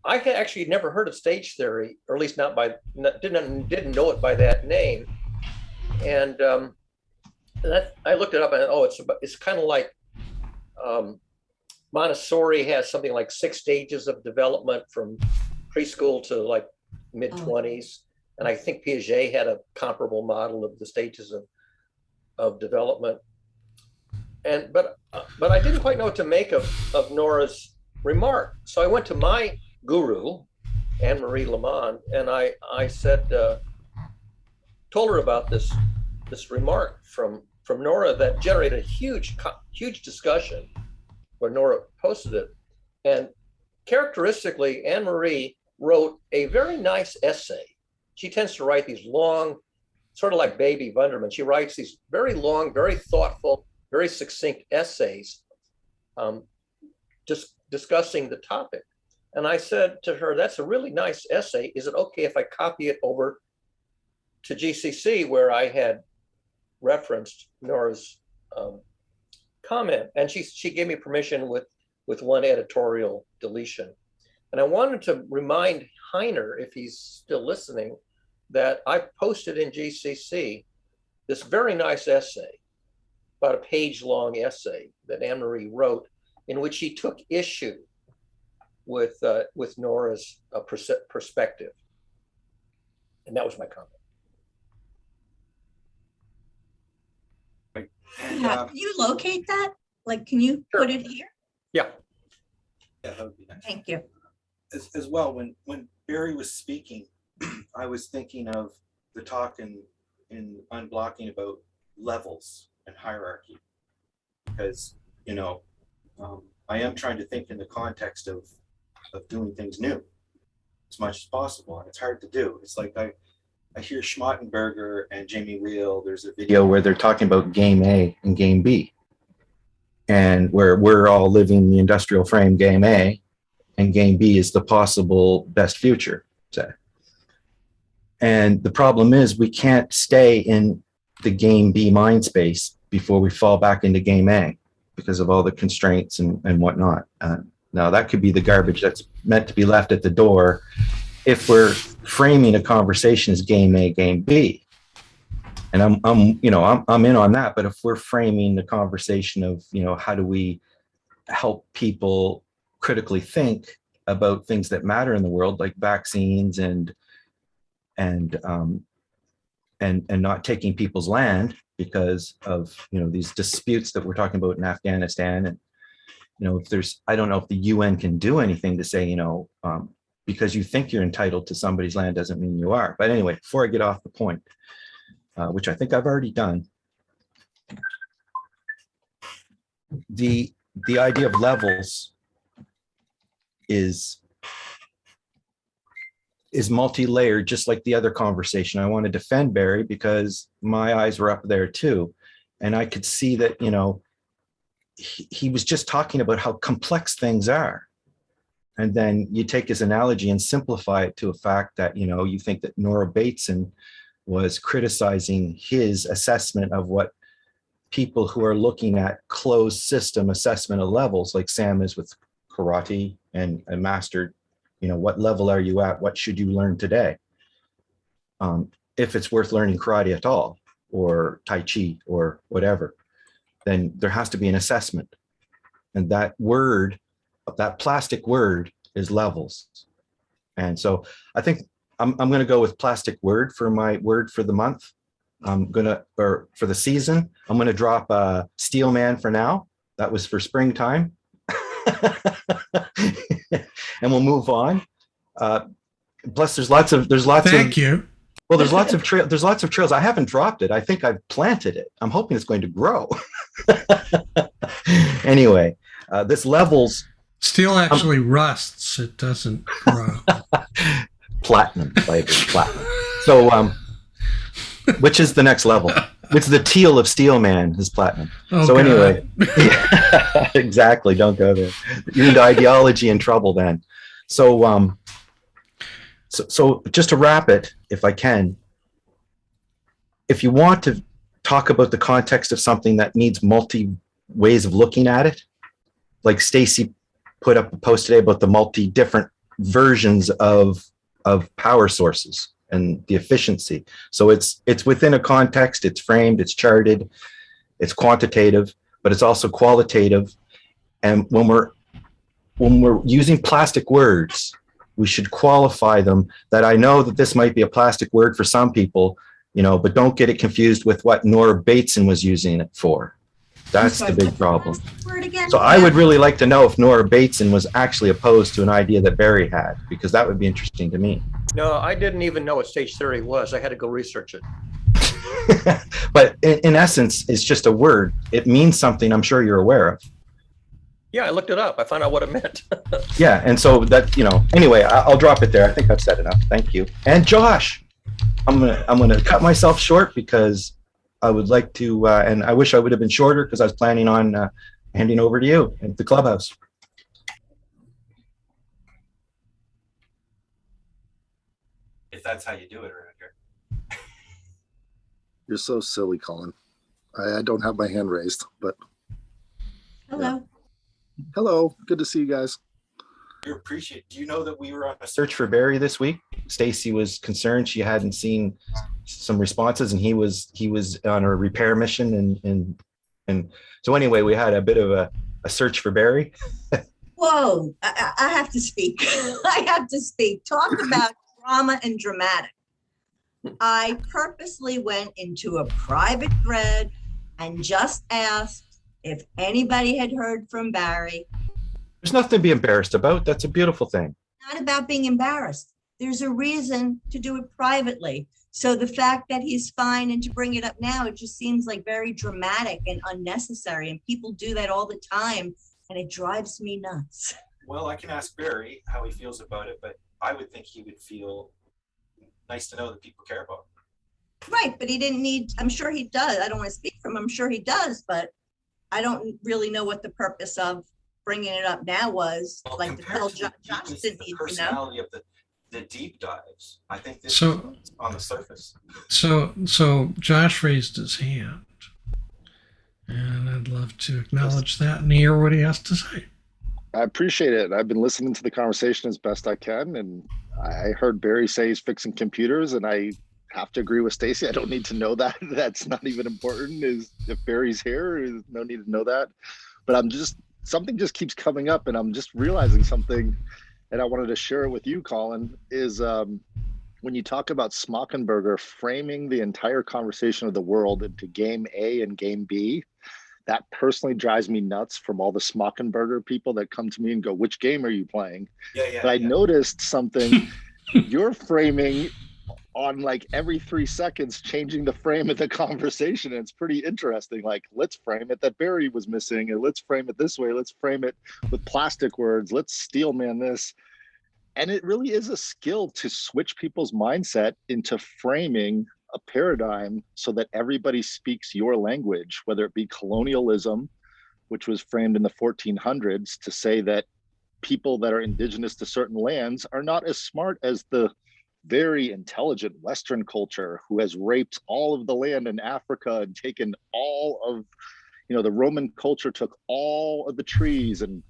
S4: I had actually never heard of stage theory, or at least didn't know it by that name. And I looked it up and it's kind of like Montessori has something like 6 stages of development from preschool to like mid-20s. And I think Piaget had a comparable model of the stages of development. But I didn't quite know what to make of Nora's remark. So I went to my guru, Anne-Marie Lamond, and I said, told her about this remark from Nora that generated a huge discussion where Nora posted it. And characteristically, Anne-Marie wrote a very nice essay. She tends to write these long, sort of like Baby Bunderman. She writes these very long, very thoughtful, very succinct essays just discussing the topic. And I said to her, that's a really nice essay. Is it okay if I copy it over to GCC where I had referenced Nora's comment? And she gave me permission with one editorial deletion. And I wanted to remind Heiner, if he's still listening, that I posted in GCC this very nice essay, about a page-long essay that Anne-Marie wrote, in which she took issue with Nora's perspective. And that was my comment.
S9: And,
S3: Can you locate that? Like, can you put it here?
S4: Yeah.
S9: yeah, that would be nice.
S3: Thank you.
S9: As well, when Barry was speaking, I was thinking of the talk in Unblocking about levels and hierarchy, because I am trying to think in the context of doing things new as much as possible, and it's hard to do. It's like I hear Schmattenberger and Jamie Reel. There's a video
S5: Where they're talking about game A and game B, and where we're all living the industrial frame game A, and game B is the possible best future, say. And the problem is we can't stay in the game B mind space before we fall back into game A because of all the constraints and whatnot. Now that could be the garbage that's meant to be left at the door if we're framing a conversation as game A, game B. And I'm in on that. But if we're framing the conversation of, how do we help people critically think about things that matter in the world, like vaccines and not taking people's land because of these disputes that we're talking about in Afghanistan. And I don't know if the UN can do anything to say because you think you're entitled to somebody's land doesn't mean you are. But anyway, before I get off the point, which I think I've already done, the idea of levels is multi-layered, just like the other conversation. I want to defend Barry because my eyes were up there too. And I could see that, he was just talking about how complex things are. And then you take his analogy and simplify it to a fact that, you think that Nora Bateson was criticizing his assessment of what people who are looking at closed system assessment of levels, like Sam is with karate and mastered, what level are you at? What should you learn today? If it's worth learning karate at all, or Tai Chi, or whatever, then there has to be an assessment. And that word, that plastic word, is levels. And so I think I'm going to go with plastic word for my word for the month. Or for the season, I'm going to drop Steel Man for now. That was for springtime. And we'll move on. Plus there's lots of
S1: Thank you.
S5: Well, there's lots of trails. I haven't dropped it. I think I've planted it. I'm hoping it's going to grow. Anyway, this levels.
S1: Steel actually rusts. It doesn't grow.
S5: Platinum flavored platinum. So, which is the next level? It's the teal of Steel Man is platinum.
S1: Oh,
S5: so
S1: God.
S5: anyway, yeah, exactly. Don't go there. You're into ideology and trouble then. So, so just to wrap it, if I can, if you want to talk about the context of something that needs multi ways of looking at it, like Stacy put up a post today about the multi different versions of power sources and the efficiency. So it's within a context, it's framed, it's charted, it's quantitative, but it's also qualitative. And when we're using plastic words, we should qualify them. That I know that this might be a plastic word for some people, but don't get it confused with what Nora Bateson was using it for. That's the big problem. So I would really like to know if Nora Bateson was actually opposed to an idea that Barry had, because that would be interesting to me.
S4: No, I didn't even know what stage theory was. I had to go research it.
S5: But in essence, it's just a word. It means something I'm sure you're aware of.
S4: Yeah, I looked it up. I found out what it meant.
S5: Yeah, and so that, anyway, I'll drop it there. I think I've said enough. Thank you. And Josh, I'm gonna cut myself short because I would like to, and I wish I would have been shorter because I was planning on handing over to you at the clubhouse.
S9: If that's how you do it around here.
S10: You're so silly, Colin. I don't have my hand raised, but
S3: Hello.
S10: hello. Good to see you guys.
S9: We appreciate. Do you know that we were on a
S5: Search for Barry this week. Stacy was concerned she hadn't seen some responses, and he was on a repair mission, and so anyway, we had a bit of a search for Barry.
S3: Whoa, I have to speak. I have to speak. Talk about drama and dramatic. I purposely went into a private thread and just asked if anybody had heard from Barry.
S5: There's nothing to be embarrassed about. That's a beautiful thing.
S3: Not about being embarrassed. There's a reason to do it privately. So the fact that he's fine and to bring it up now, it just seems like very dramatic and unnecessary. And people do that all the time, and it drives me nuts.
S9: Well, I can ask Barry how he feels about it, but I would think he would feel nice to know that people care about him.
S3: Right, but he didn't need, I'm sure he does. I don't want to speak for him. I'm sure he does, but I don't really know what the purpose of bringing it up now was.
S9: Well,
S3: Like to
S9: compared
S3: tell
S9: to
S3: Josh
S9: the
S3: didn't need to know.
S9: personality of the deep dives, I think this
S1: So-
S9: is on the surface.
S1: So Josh raised his hand, and I'd love to acknowledge that and hear what he has to say.
S10: I appreciate it. I've been listening to the conversation as best I can, and I heard Barry say he's fixing computers, and I have to agree with Stacy. I don't need to know that. That's not even important. Is if Barry's here, there's no need to know that. But something just keeps coming up, and I'm just realizing something, and I wanted to share it with you, Colin, is when you talk about Smockenberger framing the entire conversation of the world into game A and game B, that personally drives me nuts from all the Smockenberger people that come to me and go, which game are you playing?
S9: Yeah.
S10: But I noticed something, you're framing on like every 3 seconds, changing the frame of the conversation. And it's pretty interesting. Like, let's frame it that Barry was missing, and let's frame it this way. Let's frame it with plastic words. Let's steel man this. And it really is a skill to switch people's mindset into framing a paradigm so that everybody speaks your language, whether it be colonialism, which was framed in the 1400s to say that people that are indigenous to certain lands are not as smart as the very intelligent Western culture who has raped all of the land in Africa and taken all of, the Roman culture took all of the trees and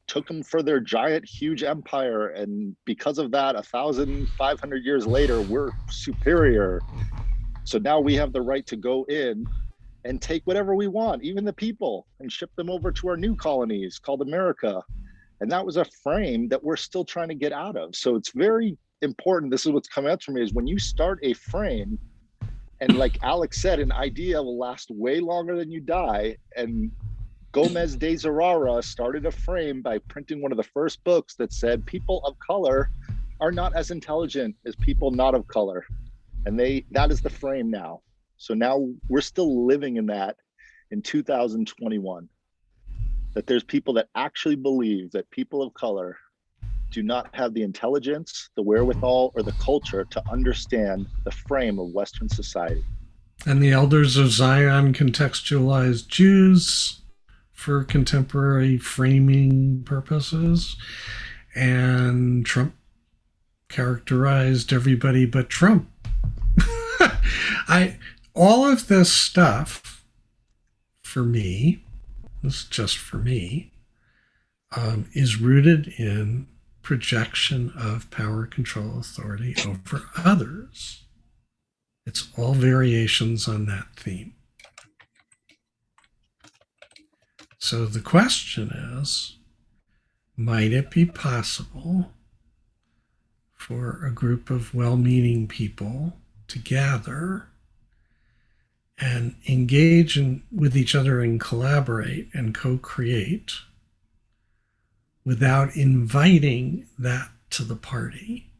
S10: took them for their giant, huge empire. And because of that, 1,500 years later, we're superior. So now we have the right to go in and take whatever we want, even the people, and ship them over to our new colonies called America. And that was a frame that we're still trying to get out of. So it's very important. This is what's coming out to me is when you start a frame, and like Alex said, an idea will last way longer than you die. And Gomez de Zerara started a frame by printing one of the first books that said people of color are not as intelligent as people not of color. And that is the frame now. So now we're still living in that in 2021, that there's people that actually believe that people of color do not have the intelligence, the wherewithal, or the culture to understand the frame of Western society.
S1: And the elders of Zion contextualized Jews for contemporary framing purposes. And Trump characterized everybody but Trump. All of this stuff, for me, this is just for me, is rooted in projection of power, control, authority over others. It's all variations on that theme. So the question is, might it be possible for a group of well-meaning people to gather and engage with each other and collaborate and co-create without inviting that to the party?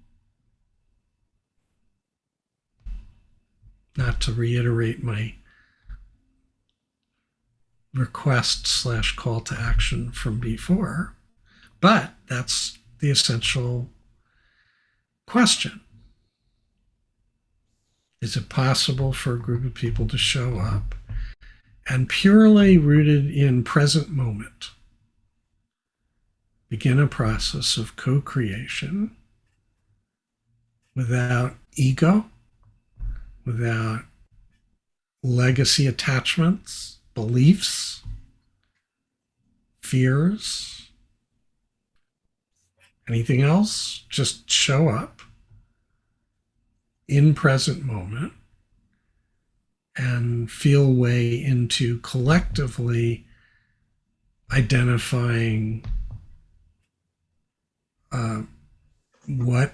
S1: Not to reiterate my request/call to action from before, but that's the essential question. Is it possible for a group of people to show up and purely rooted in present moment begin a process of co-creation without ego, without legacy attachments, beliefs, fears, anything else? Just show up in present moment and feel way into collectively identifying what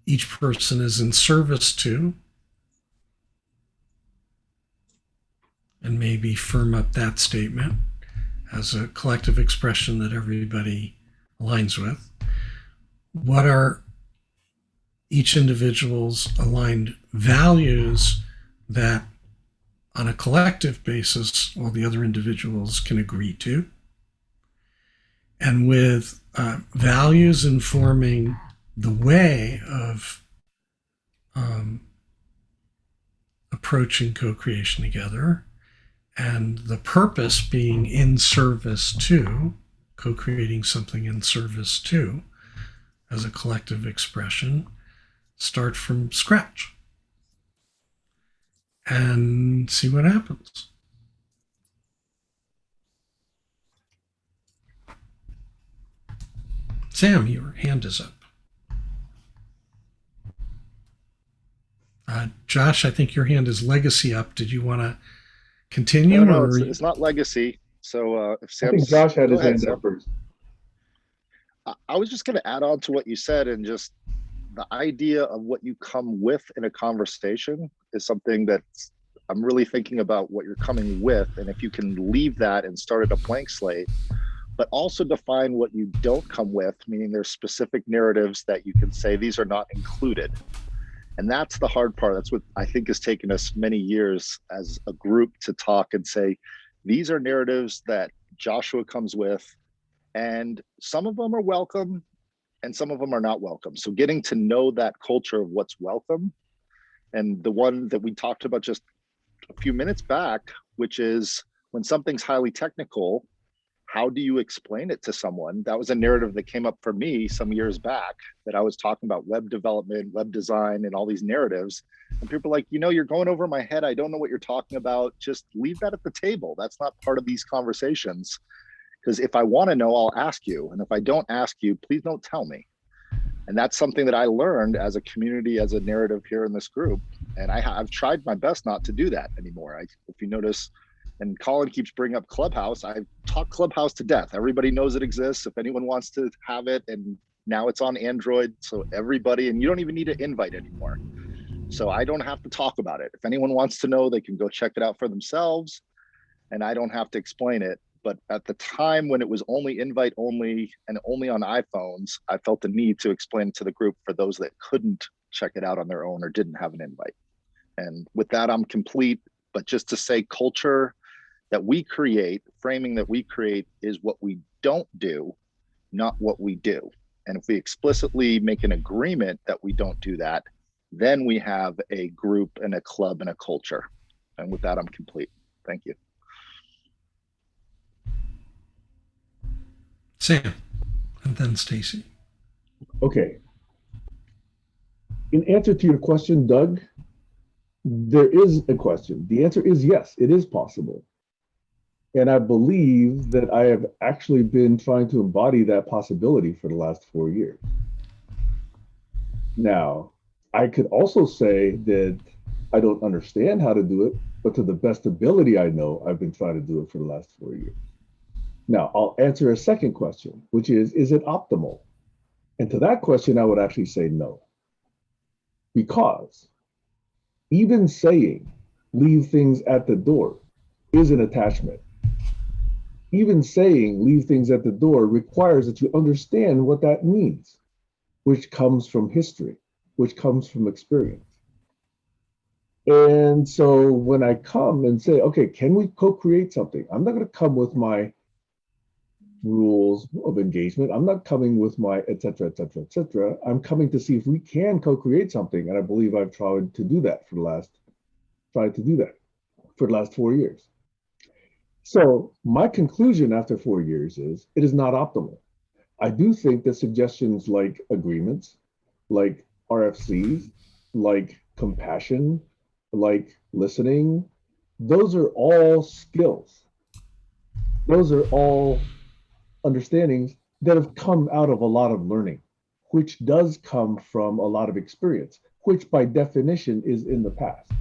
S1: each person is in service to, and maybe firm up that statement as a collective expression that everybody aligns with. What are each individual's aligned values that on a collective basis all the other individuals can agree to? And with values informing the way of approaching co-creation together, and the purpose being in service to, co-creating something in service to, as a collective expression, start from scratch and see what happens. Sam, your hand is up. Josh, I think your hand is legacy up. Did you want to continue?
S10: No,
S1: or
S10: it's not legacy. So if
S2: I
S10: Sam,
S2: think Josh had
S10: go
S2: his
S10: ahead,
S2: hand
S10: Sam.
S2: up first.
S10: I was just going to add on to what you said, and just the idea of what you come with in a conversation is something that I'm really thinking about, what you're coming with, and if you can leave that and start at a blank slate, but also define what you don't come with, meaning there's specific narratives that you can say these are not included. And that's the hard part. That's what I think has taken us many years as a group to talk and say, these are narratives that Joshua comes with, and some of them are welcome and some of them are not welcome. So getting to know that culture of what's welcome, and the one that we talked about just a few minutes back, which is when something's highly technical, how do you explain it to someone? That was a narrative that came up for me some years back, that I was talking about web development, web design, and all these narratives. And people are like, you're going over my head. I don't know what you're talking about. Just leave that at the table. That's not part of these conversations. Because if I want to know, I'll ask you. And if I don't ask you, please don't tell me. And that's something that I learned as a community, as a narrative here in this group. And I've tried my best not to do that anymore. If you notice, And Colin keeps bringing up Clubhouse. I've talked Clubhouse to death. Everybody knows it exists. If anyone wants to have it, and now it's on Android, so everybody, and you don't even need an invite anymore. So I don't have to talk about it. If anyone wants to know, they can go check it out for themselves, and I don't have to explain it. But at the time when it was only invite only and only on iPhones, I felt the need to explain it to the group for those that couldn't check it out on their own or didn't have an invite. And with that, I'm complete. But just to say, culture that we create, framing that we create, is what we don't do, not what we do. And if we explicitly make an agreement that we don't do that, then we have a group and a club and a culture. And with that, I'm complete. Thank you.
S1: Sam, and then Stacy.
S2: Okay. In answer to your question, Doug, there is a question. The answer is yes, it is possible. And I believe that I have actually been trying to embody that possibility for the last 4 years. Now, I could also say that I don't understand how to do it, but to the best ability I know, I've been trying to do it for the last 4 years. Now, I'll answer a second question, which is it optimal? And to that question, I would actually say no. Because even saying leave things at the door is an attachment. Even saying leave things at the door requires that you understand what that means, which comes from history, which comes from experience. And so when I come and say, okay, can we co-create something? I'm not going to come with my rules of engagement. I'm not coming with my et cetera, et cetera, et cetera. I'm coming to see if we can co-create something. And I believe I've tried to do that for the last 4 years. So my conclusion after 4 years is it is not optimal. I do think that suggestions like agreements, like RFCs, like compassion, like listening, those are all skills. Those are all understandings that have come out of a lot of learning, which does come from a lot of experience, which by definition is in the past.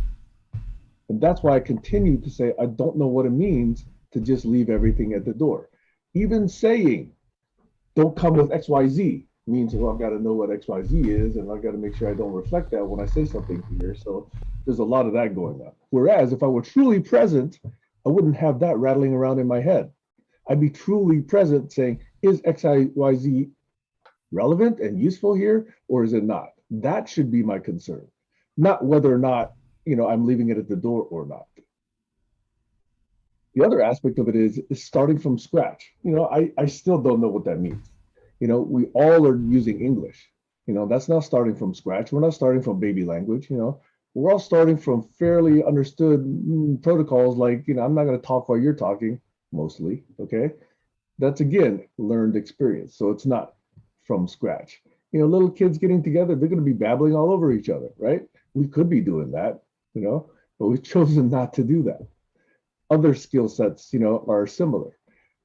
S2: And that's why I continue to say, I don't know what it means to just leave everything at the door. Even saying, don't come with XYZ means, well, I've got to know what XYZ is, and I've got to make sure I don't reflect that when I say something here. So there's a lot of that going on. Whereas if I were truly present, I wouldn't have that rattling around in my head. I'd be truly present saying, is XYZ relevant and useful here, or is it not? That should be my concern, not whether or not I'm leaving it at the door or not. The other aspect of it is starting from scratch. I still don't know what that means. We all are using English. That's not starting from scratch. We're not starting from baby language. We're all starting from fairly understood protocols. Like, I'm not going to talk while you're talking, mostly. Okay. That's, again, learned experience. So it's not from scratch. Little kids getting together, they're going to be babbling all over each other, right? We could be doing that, but we've chosen not to do that. Other skill sets, are similar.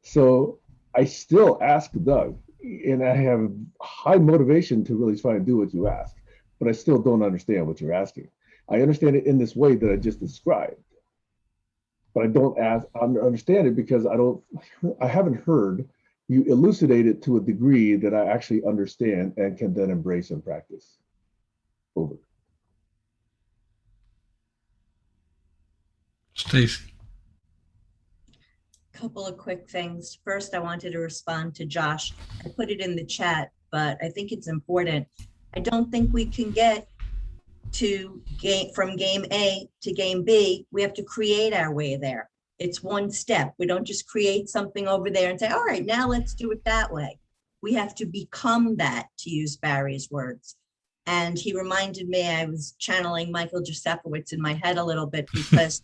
S2: So I still ask Doug, and I have high motivation to really try and do what you ask, but I still don't understand what you're asking. I understand it in this way that I just described, but I don't understand it because I haven't heard you elucidate it to a degree that I actually understand and can then embrace and practice. Over.
S1: Stacy.
S3: Couple of quick things. First, I wanted to respond to Josh. I put it in the chat, but I think it's important. I don't think we can get from game A to game B. We have to create our way there. It's one step. We don't just create something over there and say, all right, now let's do it that way. We have to become that, to use Barry's words. And he reminded me, I was channeling Michael Josefowitz in my head a little bit, because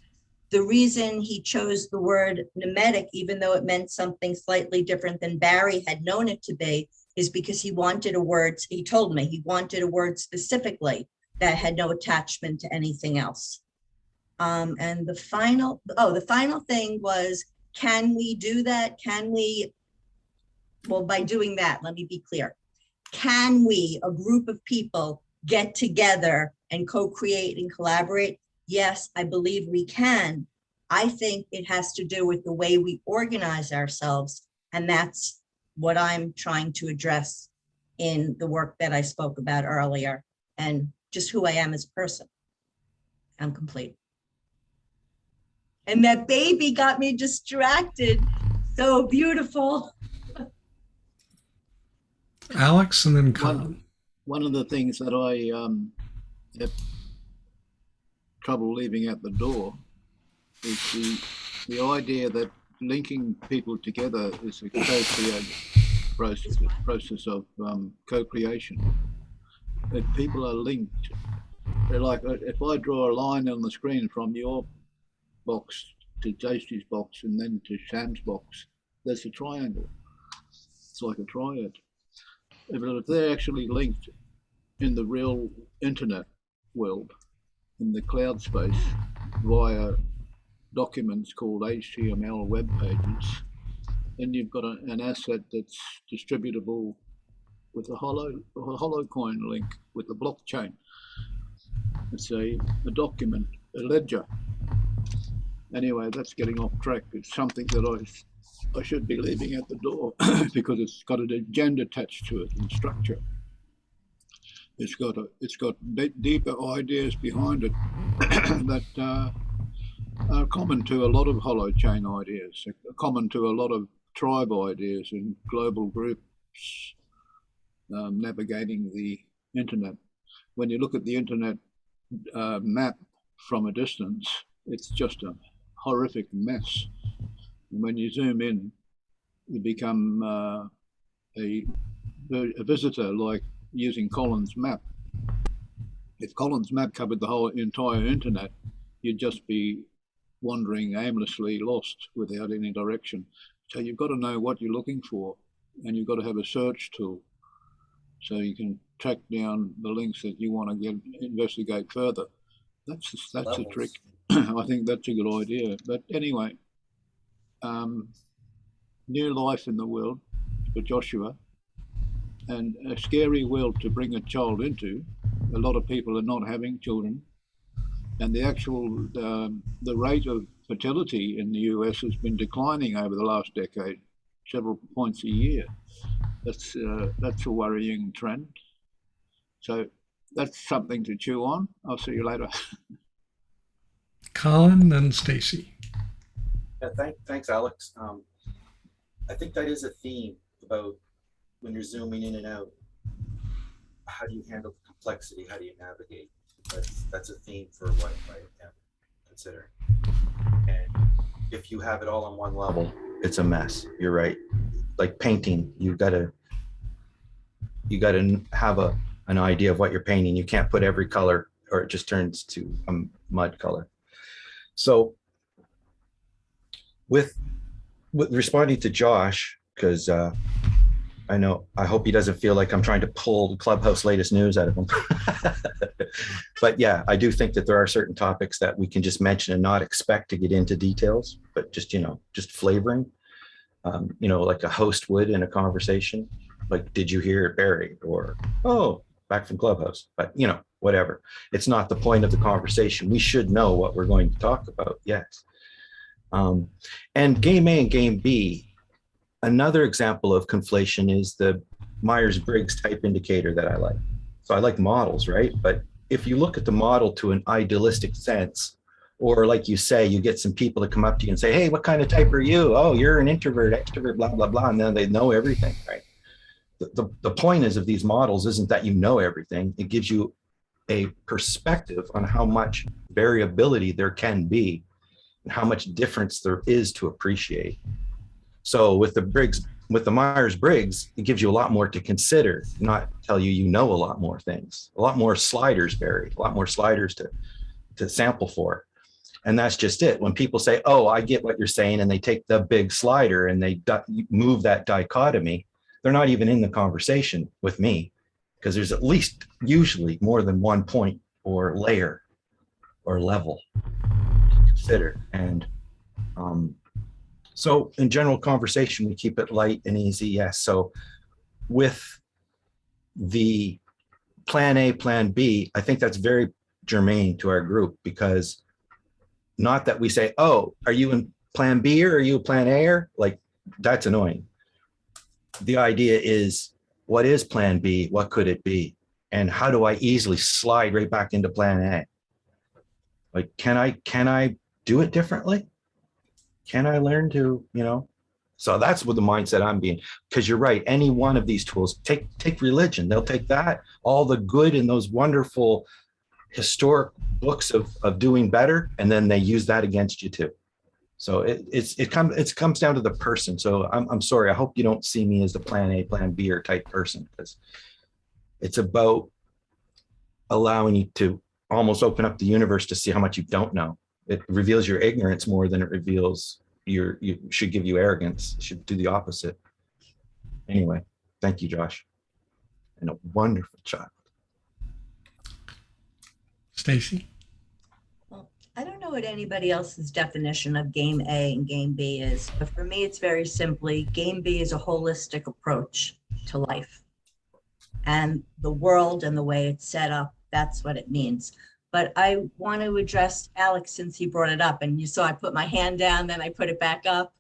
S3: the reason he chose the word mimetic, even though it meant something slightly different than Barry had known it to be, is because he wanted a word, he told me he wanted a word specifically that had no attachment to anything else. And the final thing was, can we do that? Well, by doing that, let me be clear. Can we, a group of people, get together and co-create and collaborate? Yes, I believe we can. I think it has to do with the way we organize ourselves. And that's what I'm trying to address in the work that I spoke about earlier, and just who I am as a person. I'm complete. And that baby got me distracted. So beautiful.
S1: Alex and then Colin.
S7: One of the things that I have trouble leaving at the door is the idea that linking people together is a co-creative process of co-creation. If people are linked, they're like, if I draw a line on the screen from your box to Stacey's box and then to Sam's box, there's a triangle. It's like a triad. If they're actually linked in the real internet world, in the cloud space, via documents called HTML web pages, then you've got an asset that's distributable with a hollow coin link with the blockchain. It's a document, a ledger. Anyway, that's getting off track. It's something that I should be leaving at the door because it's got an agenda attached to it and structure. It's got deeper ideas behind it that are common to a lot of hollow chain ideas, common to a lot of tribe ideas in global groups navigating the internet. When you look at the internet map from a distance, it's just a horrific mess. And when you zoom in, you become a visitor, like using Colin's map. If Colin's map covered the whole entire internet, you'd just be wandering aimlessly, lost without any direction. So you've got to know what you're looking for, and you've got to have a search tool so you can track down the links that you want to investigate further. That's a trick. I think that's a good idea. But anyway, new life in the world for Joshua, and a scary world to bring a child into. A lot of people are not having children, and the actual the rate of fertility in the US has been declining over the last decade, several points a year. That's a worrying trend. So that's something to chew on. I'll see you later.
S1: Colin, then Stacey.
S9: Yeah, thanks, Alex. I think that is a theme about when you're zooming in and out. How do you handle the complexity? How do you navigate? That's a theme for what I am considering. And if you have it all on one level,
S5: It's a mess. You're right. Like painting, you gotta have an idea of what you're painting. You can't put every color or it just turns to a mud color. So with responding to Josh, because I hope he doesn't feel like I'm trying to pull the Clubhouse latest news out of him. But yeah, I do think that there are certain topics that we can just mention and not expect to get into details, but just, just flavoring, like a host would in a conversation. Like, did you hear it, Barry? Or, oh, back from Clubhouse. But, whatever. It's not the point of the conversation. We should know what we're going to talk about. Yes. And game A and game B, another example of conflation is the Myers-Briggs type indicator that I like. So I like models, right? But if you look at the model to an idealistic sense, or like you say, you get some people to come up to you and say, hey, what kind of type are you? Oh, you're an introvert, extrovert, blah, blah, blah. And then they know everything, right? The point is of these models isn't that you know everything. It gives you a perspective on how much variability there can be and how much difference there is to appreciate. So with the Myers-Briggs, it gives you a lot more to consider, not tell you know a lot more things, a lot more sliders, Barry, a lot more sliders to sample for. And that's just it. When people say, oh, I get what you're saying, and they take the big slider and they move that dichotomy, they're not even in the conversation with me, because there's at least usually more than one point or layer or level to consider. And so in general conversation, we keep it light and easy. Yes. So with the plan A, plan B, I think that's very germane to our group, because Not that we say, oh, are you in plan B or are you plan A? Or like, that's annoying. The idea is, what is plan B? What could it be? And how do I easily slide right back into plan A? Like, can I do it differently? Can I learn to, So that's what the mindset I'm being, because you're right. Any one of these tools, take religion. They'll take that, all the good in those wonderful historic books of doing better, and then they use that against you too. So it comes down to the person. So I'm sorry. I hope you don't see me as the plan A, plan B or type person, because it's about allowing you to almost open up the universe to see how much you don't know. It reveals your ignorance more than it reveals you should give you arrogance. It should do the opposite. Anyway, thank you, Josh. And a wonderful child.
S1: Stacy?
S3: I don't know what anybody else's definition of game A and game B is, but for me, it's very simply, game B is a holistic approach to life and the world and the way it's set up. That's what it means. But I want to address Alex, since he brought it up, and you saw I put my hand down, then I put it back up.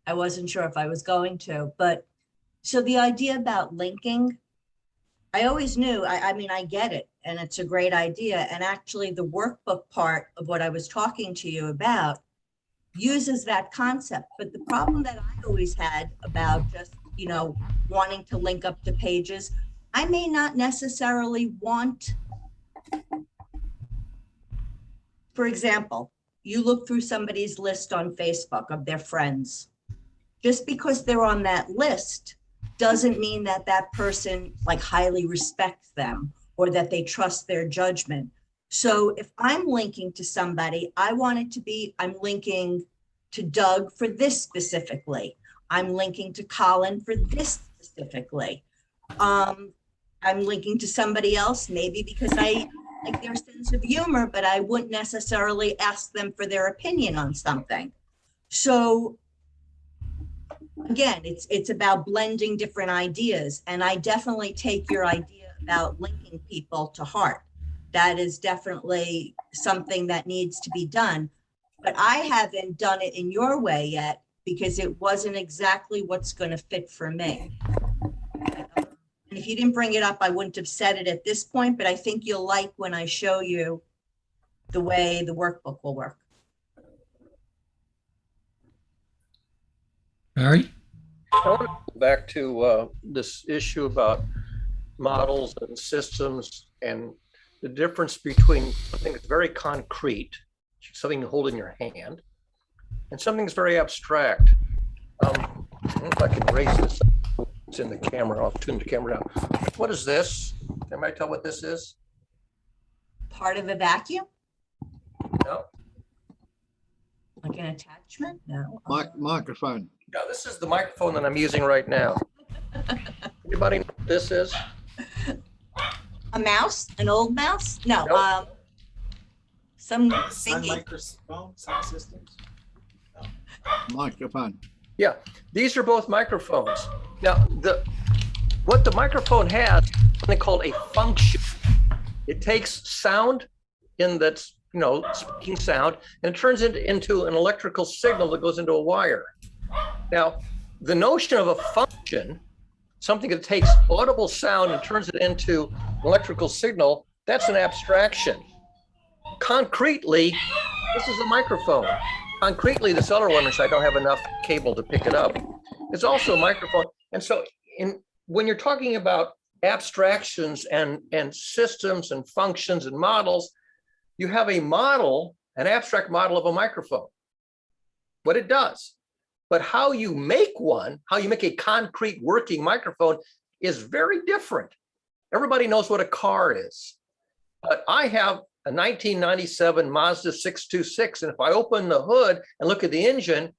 S3: I wasn't sure if I was going to, but so the idea about linking, I always knew, I mean, I get it, and it's a great idea. And actually the workbook part of what I was talking to you about uses that concept. But the problem that I always had about just, wanting to link up to pages, I may not necessarily want, for example, you look through somebody's list on Facebook of their friends. Just because they're on that list doesn't mean that that person like highly respects them or that they trust their judgment. So if I'm linking to somebody, I want it to be, I'm linking to Doug for this specifically. I'm linking to Colin for this specifically. I'm linking to somebody else, maybe because I like their sense of humor, but I wouldn't necessarily ask them for their opinion on something. So again, it's about blending different ideas. And I definitely take your idea about linking people to heart. That is definitely something that needs to be done. But I haven't done it in your way yet because it wasn't exactly what's going to fit for me. And if you didn't bring it up, I wouldn't have said it at this point, but I think you'll like when I show you the way the workbook will work.
S1: Barry?
S4: I want to go back to this issue about models and systems and the difference between something that's very concrete, something you hold in your hand, and something that's very abstract. I don't know if I can raise this. It's in the camera. I'll tune the camera down. What is this? Can anybody tell what this is?
S3: Part of a vacuum?
S4: No.
S3: Like an attachment? No.
S7: Microphone.
S4: No, this is the microphone that I'm using right now. Anybody know what this is?
S3: A mouse? An old mouse? No.
S4: Nope.
S3: Some
S9: Sun
S3: thingy.
S9: microphone, sound systems.
S7: Microphone.
S4: Yeah, these are both microphones. Now, what the microphone has is something called a function. It takes sound that's, speaking sound, and it turns it into an electrical signal that goes into a wire. Now, the notion of a function, something that takes audible sound and turns it into an electrical signal, that's an abstraction. Concretely, this is a microphone. Concretely, this other one, which I don't have enough cable to pick it up, is also a microphone. And so when you're talking about abstractions and systems and functions and models, you have a model, an abstract model of a microphone, what it does. But how you make one, how you make a concrete working microphone is very different. Everybody knows what a car is. But I have a 1997 Mazda 626, and if I open the hood and look at the engine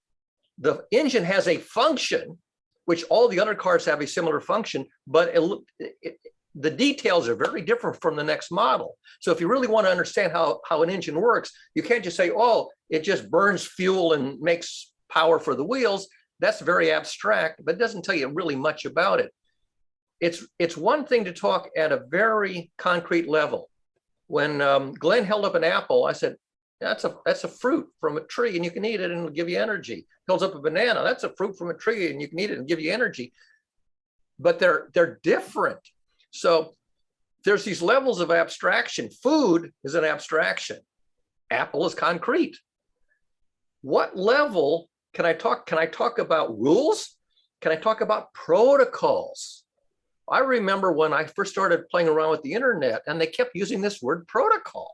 S4: has a function, which all the other cars have a similar function, but the details are very different from the next model. So if you really want to understand how an engine works, you can't just say, oh, it just burns fuel and makes power for the wheels. That's very abstract, but it doesn't tell you really much about it. It's one thing to talk at a very concrete level. When Glenn held up an apple, I said, That's a fruit from a tree and you can eat it and it'll give you energy. Holds up a banana. That's a fruit from a tree and you can eat it and give you energy. But they're different. So there's these levels of abstraction. Food is an abstraction. Apple is concrete. What level can I talk? Can I talk about rules? Can I talk about protocols? I remember when I first started playing around with the internet and they kept using this word protocol.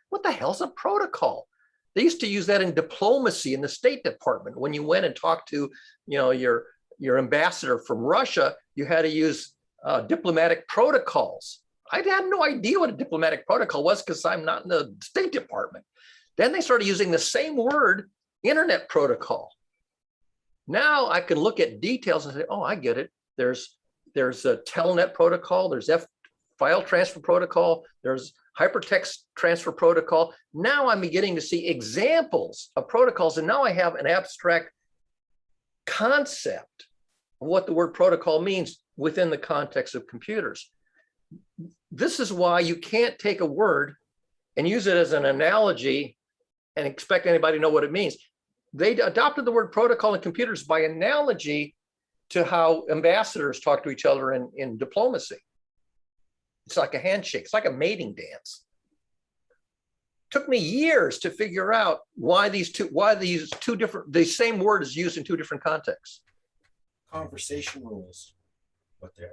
S4: What the hell's a protocol? They used to use that in diplomacy in the State Department. When you went and talked to, your ambassador from Russia, you had to use diplomatic protocols. I had no idea what a diplomatic protocol was because I'm not in the State Department. Then they started using the same word, internet protocol. Now I can look at details and say, oh, I get it. There's a telnet protocol, there's file transfer protocol, there's hypertext transfer protocol. Now I'm beginning to see examples of protocols, and now I have an abstract concept of what the word protocol means within the context of computers. This is why you can't take a word and use it as an analogy and expect anybody to know what it means. They adopted the word protocol in computers by analogy to how ambassadors talk to each other in diplomacy. It's like a handshake. It's like a mating dance. Took me years to figure out why the same word is used in two different contexts.
S9: Conversation rules, what they're.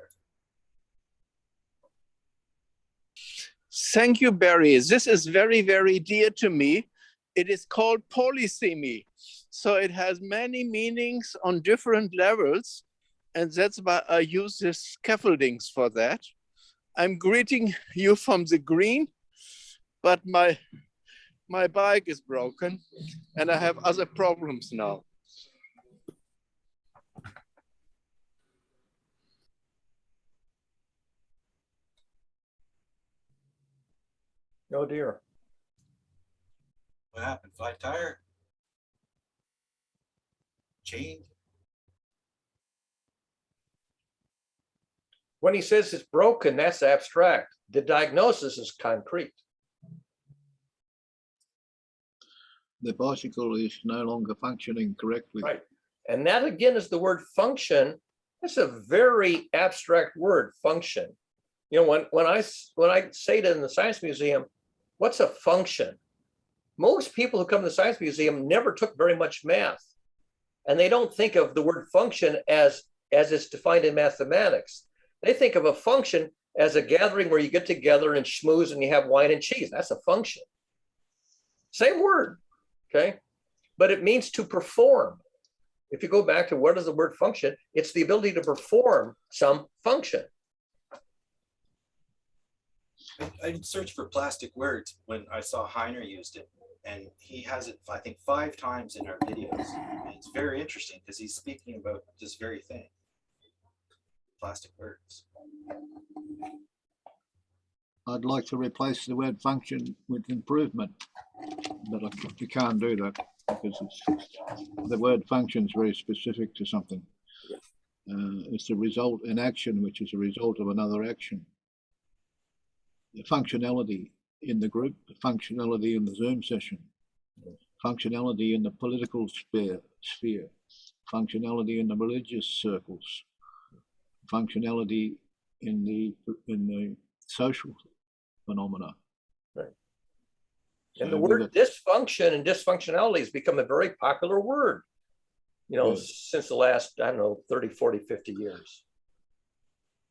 S6: Thank you, Barry. This is very, very dear to me. It is called polysemy. So it has many meanings on different levels. And that's why I use the scaffoldings for that. I'm greeting you from the green, but my bike is broken and I have other problems now.
S4: Oh dear.
S9: What happened? Flat tire? Chained?
S4: When he says it's broken, that's abstract. The diagnosis is concrete.
S7: The bicycle is no longer functioning correctly.
S4: Right. And that again is the word function. It's a very abstract word, function. When I say to in the Science Museum, what's a function? Most people who come to the Science Museum never took very much math. And they don't think of the word function as it's defined in mathematics. They think of a function as a gathering where you get together and schmooze and you have wine and cheese. That's a function. Same word, okay? But it means to perform. If you go back to what is the word function, it's the ability to perform some function.
S9: I searched for plastic words when I saw Heiner used it, and he has it, I think, 5 times in our videos. And it's very interesting because he's speaking about this very thing. Plastic words.
S7: I'd like to replace the word function with improvement, but you can't do that because the word function is very specific to something. It's a result in action, which is a result of another action. The functionality in the group, the functionality in the Zoom session, functionality in the political sphere, functionality in the religious circles, functionality in the social phenomena.
S4: Right.
S7: So
S4: and the word dysfunction and dysfunctionality has become a very popular word, since the last, 30, 40, 50 years.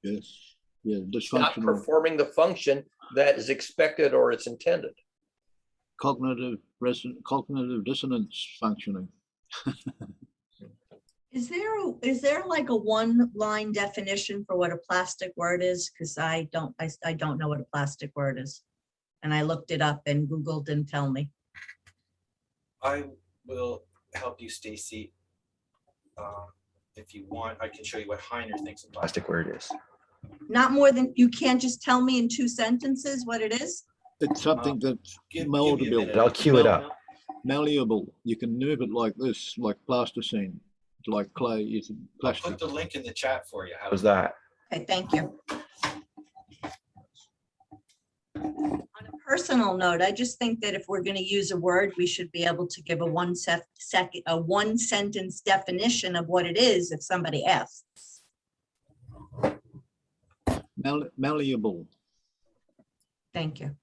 S7: Yes. Yeah,
S4: not performing the function that is expected or it's intended.
S7: Cognitive dissonance functioning.
S3: Is there like a one-line definition for what a plastic word is? Because I don't know what a plastic word is, and I looked it up and Google didn't tell me.
S9: I will help you, Stacy. If you want, I can show you what Heiner thinks a plastic word is.
S3: Not more than, you can't just tell me in 2 sentences what it is?
S7: It's something that's moldable.
S5: I'll cue it up.
S7: Malleable. You can move it like this, like plasticine, like clay. It's plastic.
S9: I'll put the link in the chat for you.
S5: How's that?
S3: Okay, thank you.
S11: On a
S3: personal note, I just think that if we're going to use a word, we should be able to give a one sentence definition of what it is if somebody asks.
S7: Malleable.
S3: Thank you.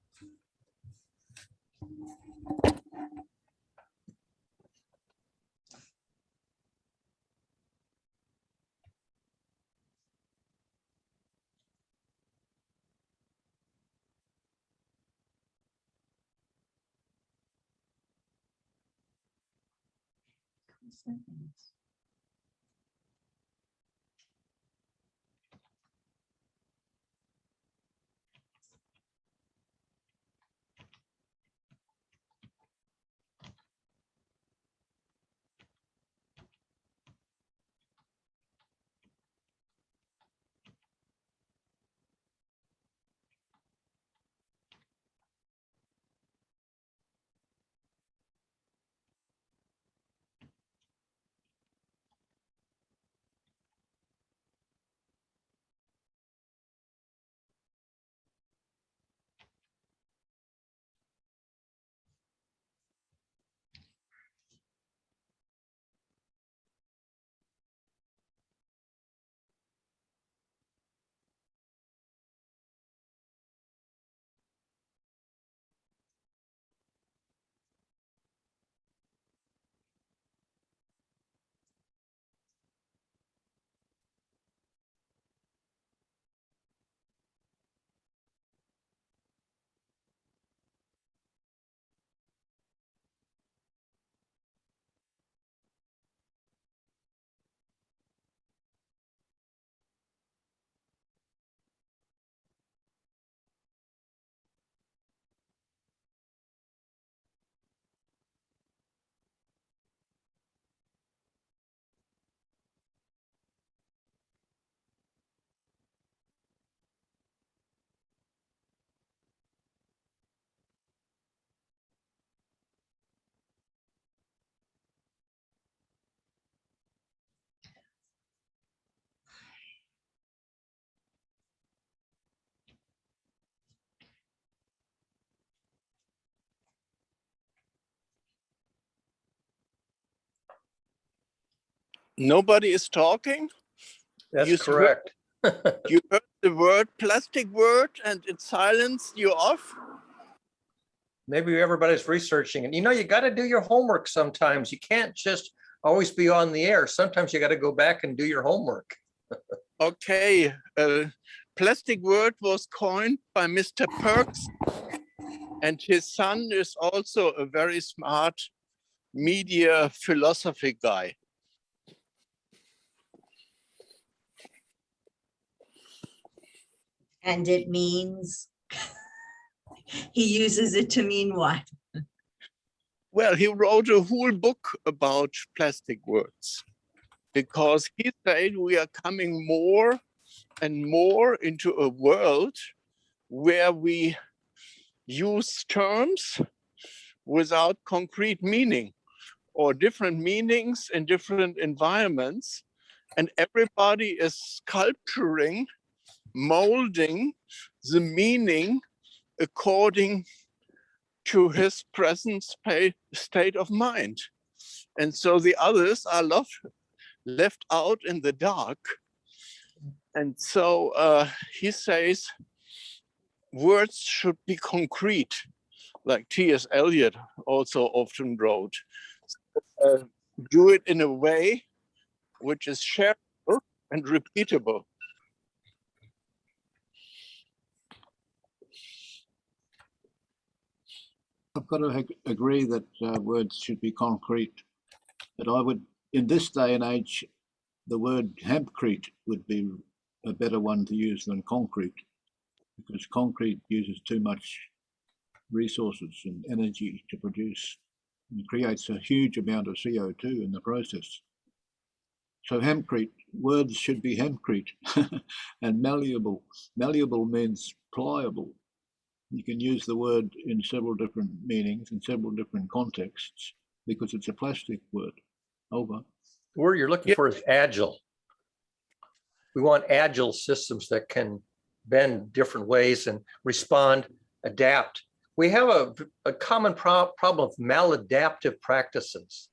S6: Nobody is talking.
S4: That's
S6: You
S4: correct.
S6: You heard the word plastic word and it silenced you off.
S4: Maybe everybody's researching, and you got to do your homework sometimes. You can't just always be on the air. Sometimes you got to go back and do your homework.
S6: Okay, plastic word was coined by Mr. Perks, and his son is also a very smart media philosophy guy.
S3: And it means, he uses it to mean what?
S6: Well, he wrote a whole book about plastic words because he said we are coming more and more into a world where we use terms without concrete meaning or different meanings in different environments. And everybody is sculpturing, molding the meaning according to his present state of mind. And so the others are left out in the dark. And so he says words should be concrete, like T.S. Eliot also often wrote. Do it in a way which is shareable and repeatable.
S7: I've got to agree that words should be concrete. But I would, in this day and age, the word hempcrete would be a better one to use than concrete, because concrete uses too much resources and energy to produce and creates a huge amount of CO2 in the process. So hempcrete, words should be hempcrete. And malleable. Malleable means pliable. You can use the word in several different meanings, in several different contexts, because it's a plastic word. Over.
S4: The word you're looking for is agile. We want agile systems that can bend different ways and respond, adapt we have a common problem with maladaptive practices.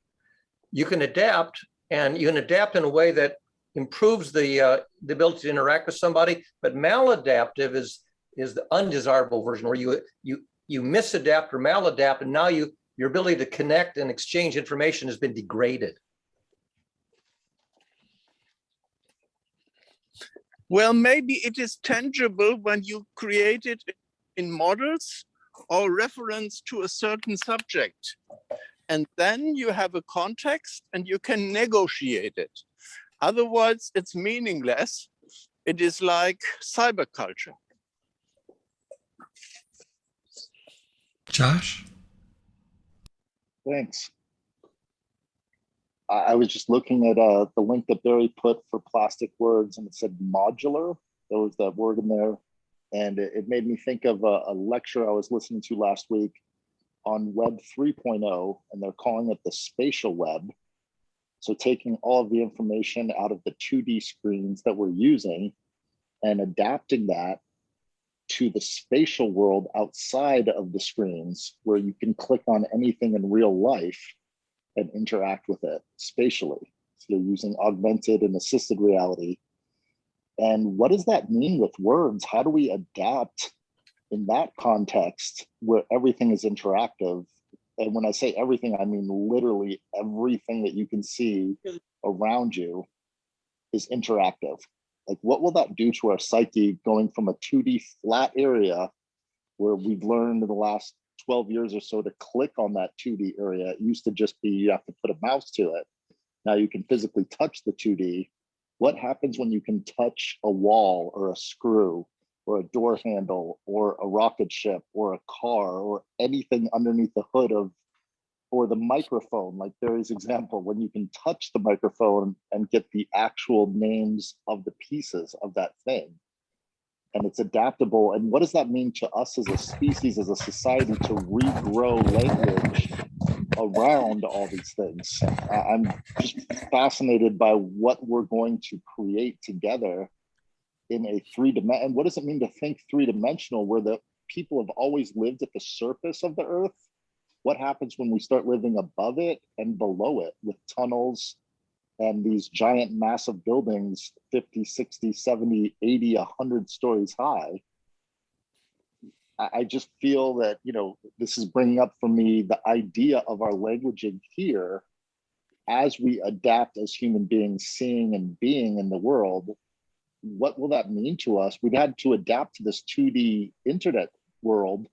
S4: You can adapt, and you can adapt in a way that improves the ability to interact with somebody, but maladaptive is the undesirable version, where you misadapt or maladapt, and now your ability to connect and exchange information has been degraded.
S6: Well, maybe it is tangible when you create it in models or reference to a certain subject. And then you have a context and you can negotiate it. Otherwise, it's meaningless. It is like cyberculture.
S1: Josh?
S10: Thanks. I was just looking at the link that Barry put for plastic words, and it said modular. There was that word in there. And it made me think of a lecture I was listening to last week on Web 3.0, and they're calling it the Spatial Web. So taking all of the information out of the 2D screens that we're using and adapting that to the spatial world outside of the screens, where you can click on anything in real life and interact with it spatially. So you're using augmented and assisted reality. And what does that mean with words? How do we adapt in that context where everything is interactive? And when I say everything, I mean literally everything that you can see around you is interactive. Like, what will that do to our psyche, going from a 2D flat area where we've learned in the last 12 years or so to click on that 2D area? It used to just be you have to put a mouse to it. Now you can physically touch the 2D. What happens when you can touch a wall or a screw or a door handle or a rocket ship or a car or anything underneath the hood of, or the microphone, like Barry's example, when you can touch the microphone and get the actual names of the pieces of that thing? And it's adaptable. And what does that mean to us as a species, as a society, to regrow language around all these things? I'm just fascinated by what we're going to create together in a three-dimensional. And what does it mean to think three-dimensional, where the people have always lived at the surface of the earth? What happens when we start living above it and below it with tunnels and these giant massive buildings 50, 60, 70, 80, 100 stories high? I just feel that, you know, this is bringing up for me the idea of our languaging here as we adapt as human beings, seeing and being in the world. What will that mean to us? We've had to adapt to this 2D internet world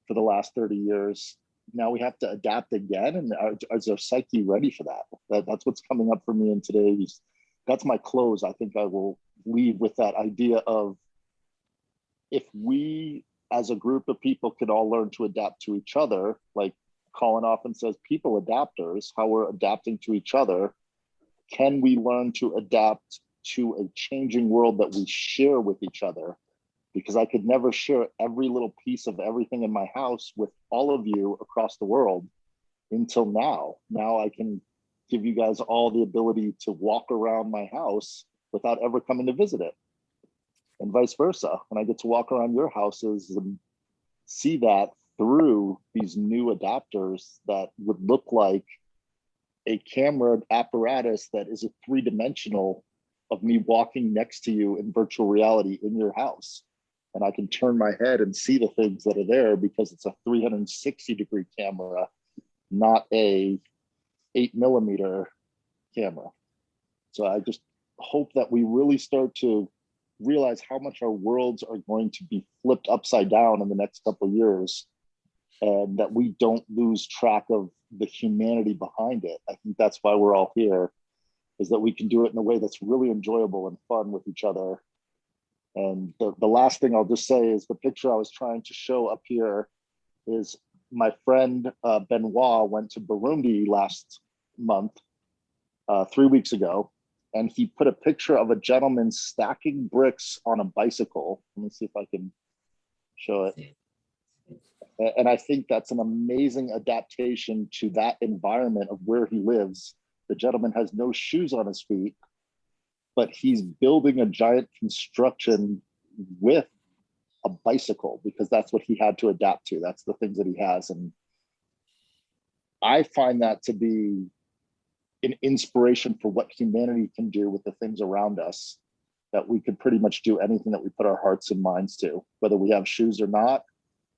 S10: for the last 30 years. Now we have to adapt again. And is our psyche ready for that? That's what's coming up for me in today's. That's my close. I think I will leave with that idea of, if we as a group of people could all learn to adapt to each other, like Colin often says, people adapters, how we're adapting to each other, can we learn to adapt to a changing world that we share with each other? Because I could never share every little piece of everything in my house with all of you across the world until now. Now I can give you guys all the ability to walk around my house without ever coming to visit it. And vice versa. When I get to walk around your houses and see that through these new adapters that would look like a camera apparatus that is a three-dimensional of me walking next to you in virtual reality in your house. And I can turn my head and see the things that are there because it's a 360-degree camera, not a 8mm camera. So I just hope that we really start to realize how much our worlds are going to be flipped upside down in the next couple of years, and that we don't lose track of the humanity behind it. I think that's why we're all here, is that we can do it in a way that's really enjoyable and fun with each other. And the last thing I'll just say is the picture I was trying to show up here is my friend Benoit went to Burundi last month, 3 weeks ago, and he put a picture of a gentleman stacking bricks on a bicycle. Let me see if I can show it. And I think that's an amazing adaptation to that environment of where he lives. The gentleman has no shoes on his feet, but he's building a giant construction with a bicycle because that's what he had to adapt to. That's the things that he has. And I find that to be an inspiration for what humanity can do with the things around us, that we could pretty much do anything that we put our hearts and minds to, whether we have shoes or not,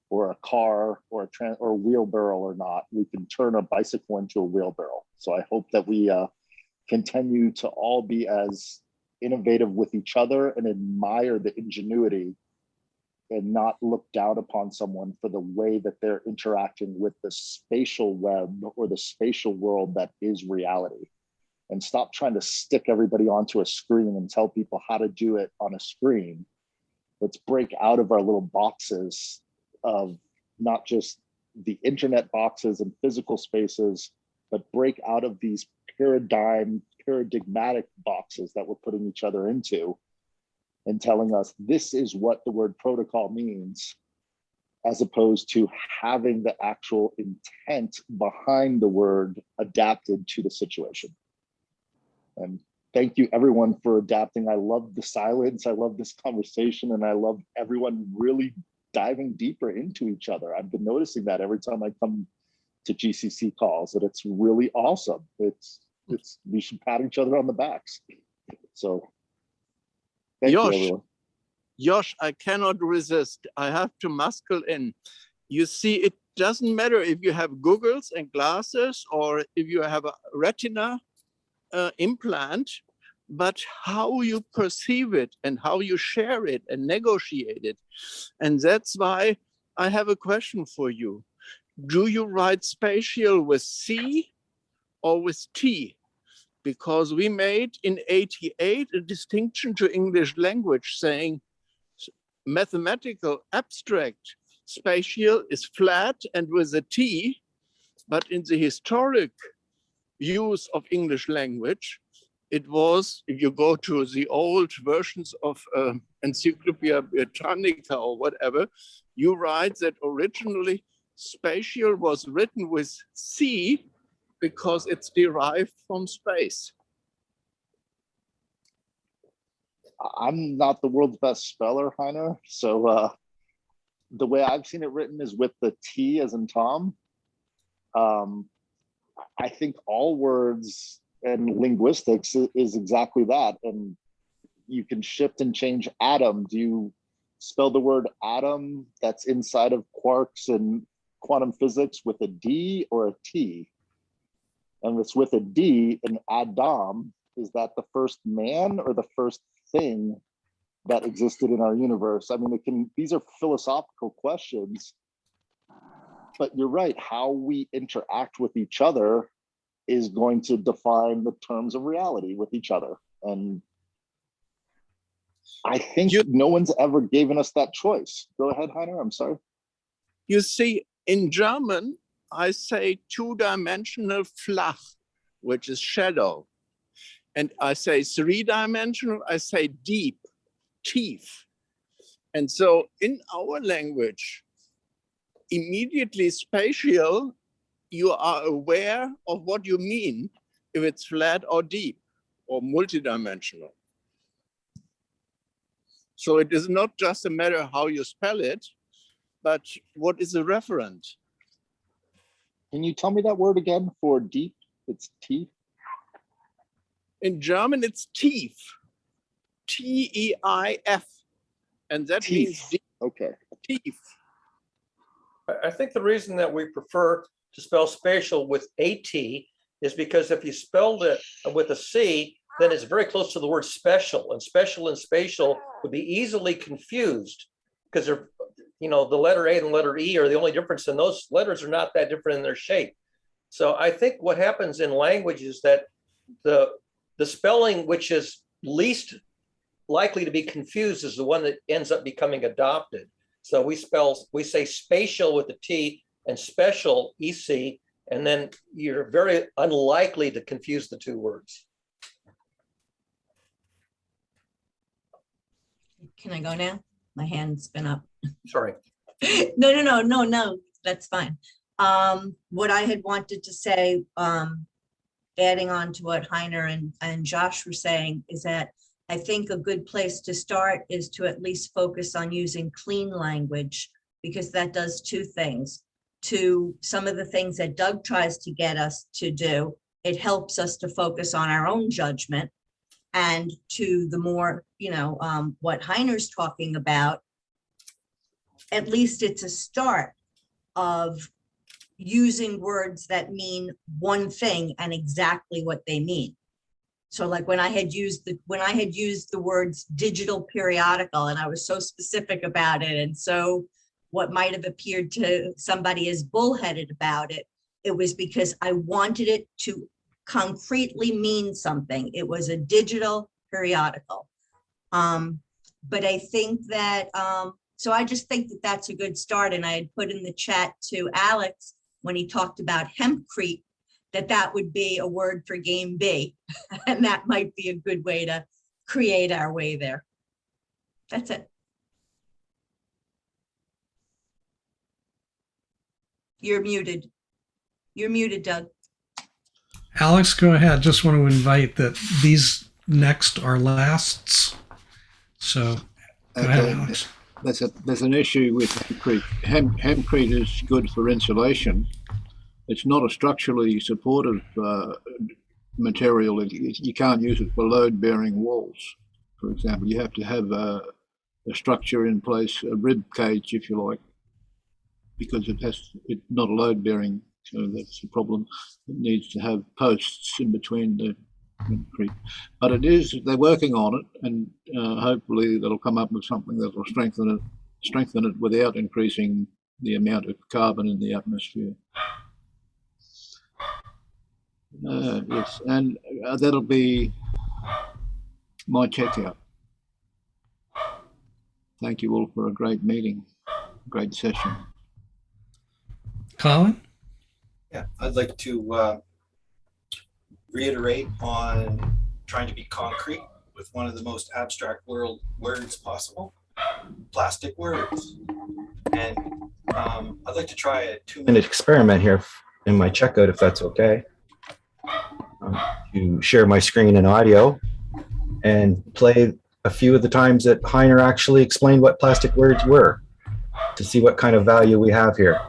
S10: or a car or a wheelbarrow or not, we can turn a bicycle into a wheelbarrow. So I hope that we continue to all be as innovative with each other and admire the ingenuity and not look down upon someone for the way that they're interacting with the spatial web or the spatial world that is reality. And stop trying to stick everybody onto a screen and tell people how to do it on a screen. Let's break out of our little boxes of not just the internet boxes and physical spaces, but break out of these paradigmatic boxes that we're putting each other into and telling us this is what the word protocol means, as opposed to having the actual intent behind the word adapted to the situation. And thank you everyone for adapting. I love the silence. I love this conversation, and I love everyone really diving deeper into each other. I've been noticing that every time I come to GCC calls, that it's really awesome. We should pat each other on the backs. So thank you, everyone.
S6: Josh, I cannot resist. I have to muscle in. You see, it doesn't matter if you have goggles and glasses or if you have a retina implant, but how you perceive it and how you share it and negotiate it. And that's why I have a question for you. Do you write spatial with C or with T? Because we made in '88 a distinction to English language saying mathematical abstract spatial is flat and with a T, but in the historic use of English language, it was, if you go to the old versions of Encyclopedia Britannica or whatever, you write that originally spatial was written with C because it's derived from space.
S10: I'm not the world's best speller, Heiner. So the way I've seen it written is with the T as in Tom. I think all words and linguistics is exactly that. And you can shift and change atom. Do you spell the word atom that's inside of quarks and quantum physics with a D or a T? And it's with a D, and Adam, is that the first man or the first thing that existed in our universe? I mean, these are philosophical questions, but you're right, how we interact with each other is going to define the terms of reality with each other. And I think no one's ever given us that choice. Go ahead, Heiner, I'm sorry.
S6: You see, in German, I say two-dimensional flach, which is shadow. And I say three-dimensional, I say deep, teeth. And so in our language, immediately spatial, you are aware of what you mean, if it's flat or deep or multidimensional. So it is not just a matter of how you spell it, but what is the referent?
S10: Can you tell me that word again for deep? It's teeth?
S6: In German, it's teeth. T-E-I-F. And that
S10: teeth.
S6: means deep.
S10: Okay.
S6: Teeth.
S4: I think the reason that we prefer to spell spatial with a T is because if you spelled it with a C, then it's very close to the word special, and special and spatial would be easily confused because they're, the letter A and the letter E are the only difference, and those letters are not that different in their shape. So I think what happens in language is that the spelling which is least likely to be confused is the one that ends up becoming adopted. So we say spatial with a T and special, EC, and then you're very unlikely to confuse the two words.
S3: Can I go now? My hand's been up.
S4: Sorry.
S3: No, that's fine. What I had wanted to say, adding on to what Heiner and Josh were saying, is that I think a good place to start is to at least focus on using clean language, because that does two things. To some of the things that Doug tries to get us to do, it helps us to focus on our own judgment. And to the more, what Heiner's talking about, at least it's a start of using words that mean one thing and exactly what they mean. So like when I had used the words digital periodical, and I was so specific about it, and so what might have appeared to somebody as bullheaded about it, it was because I wanted it to concretely mean something. It was a digital periodical. But I think that, so I just think that that's a good start. And I had put in the chat to Alex when he talked about hempcrete, that would be a word for game B. And that might be a good way to create our way there. That's it. You're muted. You're muted, Doug.
S1: Alex, go ahead. Just want to invite that these next are lasts. So go ahead, Alex.
S7: There's an issue with hempcrete. Hempcrete is good for insulation. It's not a structurally supportive material. You can't use it for load-bearing walls, for example. You have to have a structure in place, a rib cage, if you like, because it's not a load-bearing. So that's the problem. It needs to have posts in between the hempcrete. But they're working on it, and hopefully they'll come up with something that will strengthen it without increasing the amount of carbon in the atmosphere. Yes, and that'll be my checkout. Thank you all for a great meeting, great session.
S1: Colin?
S9: Yeah, I'd like to reiterate on trying to be concrete with one of the most abstract words possible, plastic words. And I'd like to try a 2-minute
S5: experiment here in my checkout, if that's okay. To share my screen and audio and play a few of the times that Heiner actually explained what plastic words were, to see what kind of value we have here.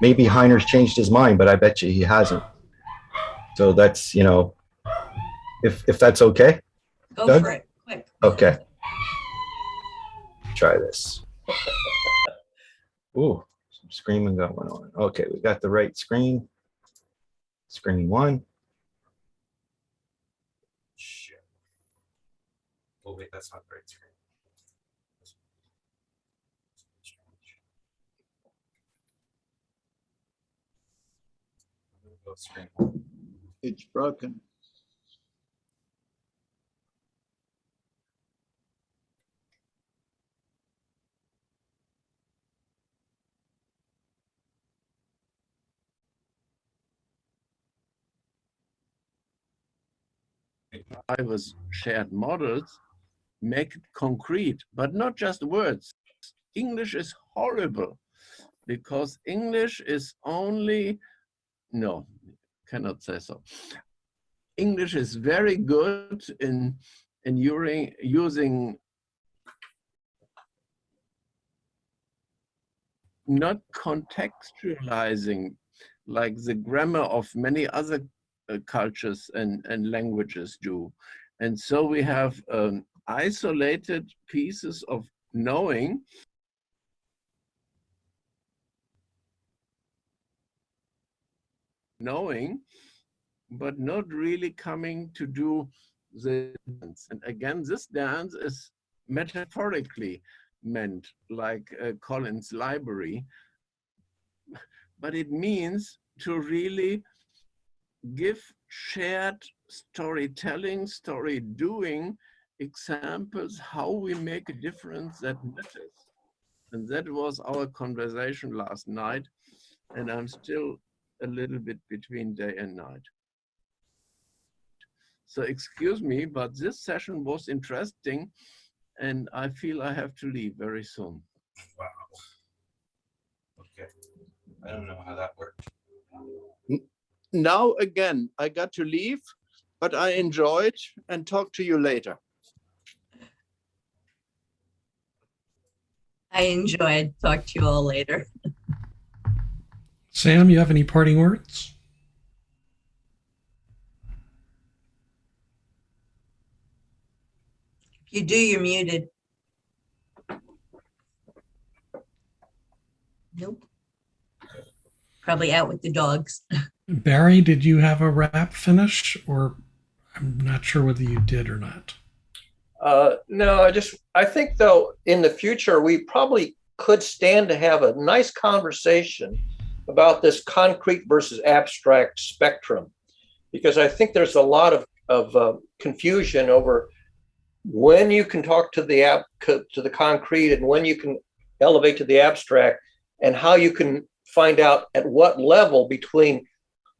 S5: Maybe Heiner's changed his mind, but I bet you he hasn't. So that's, if that's okay.
S3: Go
S5: Doug?
S3: for it, quick.
S5: Okay. Try this. Ooh, some screaming going on. Okay, we got the right screen. Screen 1.
S9: Shit. Oh wait, that's not the right screen. Screen.
S7: It's broken.
S6: Drivers shared models make it concrete, but not just words. English is horrible because English is only, no, cannot say so. English is very good in using not contextualizing like the grammar of many other cultures and languages do. And so we have isolated pieces of knowing but not really coming to do the dance. And again, this dance is metaphorically meant, like Collins' library, but it means to really give shared storytelling, story doing examples how we make a difference that matters. And that was our conversation last night. And I'm still a little bit between day and night. So excuse me, but this session was interesting and I feel I have to leave very soon.
S9: Wow. Okay. I don't know how that worked.
S6: Now again, I got to leave, but I enjoyed and talk to you later.
S3: I enjoyed. Talk to you all later.
S1: Sam, you have any parting words?
S3: If you do, you're muted. Nope. Probably out with the dogs.
S1: Barry, did you have a wrap finish, or I'm not sure whether you did or not?
S4: No, I think though, in the future, we probably could stand to have a nice conversation about this concrete versus abstract spectrum, because I think there's a lot of confusion over when you can talk to the concrete and when you can elevate to the abstract, and how you can find out at what level between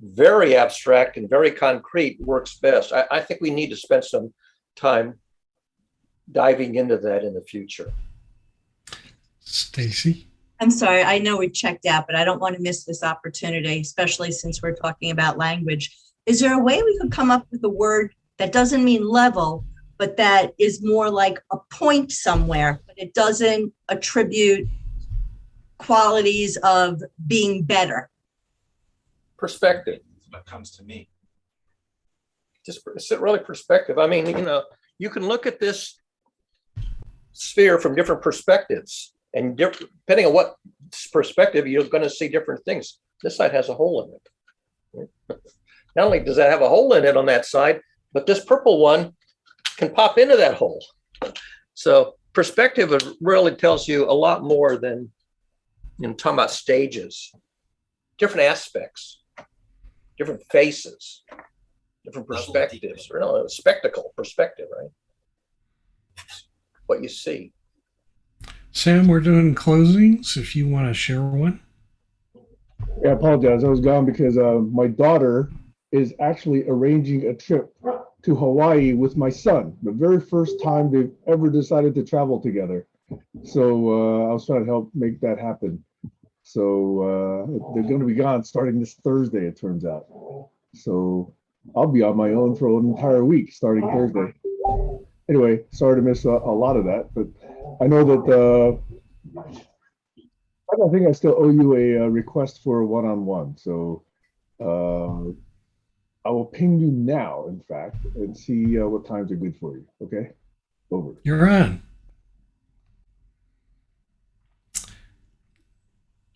S4: very abstract and very concrete works best. I think we need to spend some time diving into that in the future.
S1: Stacy?
S3: I'm sorry, I know we checked out, but I don't want to miss this opportunity, especially since we're talking about language. Is there a way we could come up with a word that doesn't mean level, but that is more like a point somewhere, but it doesn't attribute qualities of being better?
S4: Perspective.
S9: That's what comes to me.
S4: Just really perspective. I mean, you can look at this sphere from different perspectives, and depending on what perspective, you're going to see different things. This side has a hole in it. Not only does that have a hole in it on that side, but this purple one can pop into that hole. So perspective really tells you a lot more than talking about stages, different aspects, different faces, different perspectives. Spectacle, perspective, right? What you see.
S1: Sam, we're doing closings if you want to share one.
S2: Yeah, I apologize. I was gone because my daughter is actually arranging a trip to Hawaii with my son. The very first time they've ever decided to travel together. So I was trying to help make that happen. So they're going to be gone starting this Thursday, it turns out. So I'll be on my own for an entire week starting Thursday. Anyway, sorry to miss a lot of that, but I know that I don't think I still owe you a request for a one-on-one. So I will ping you now, in fact, and see what times are good for you. Okay? Over.
S1: You're on.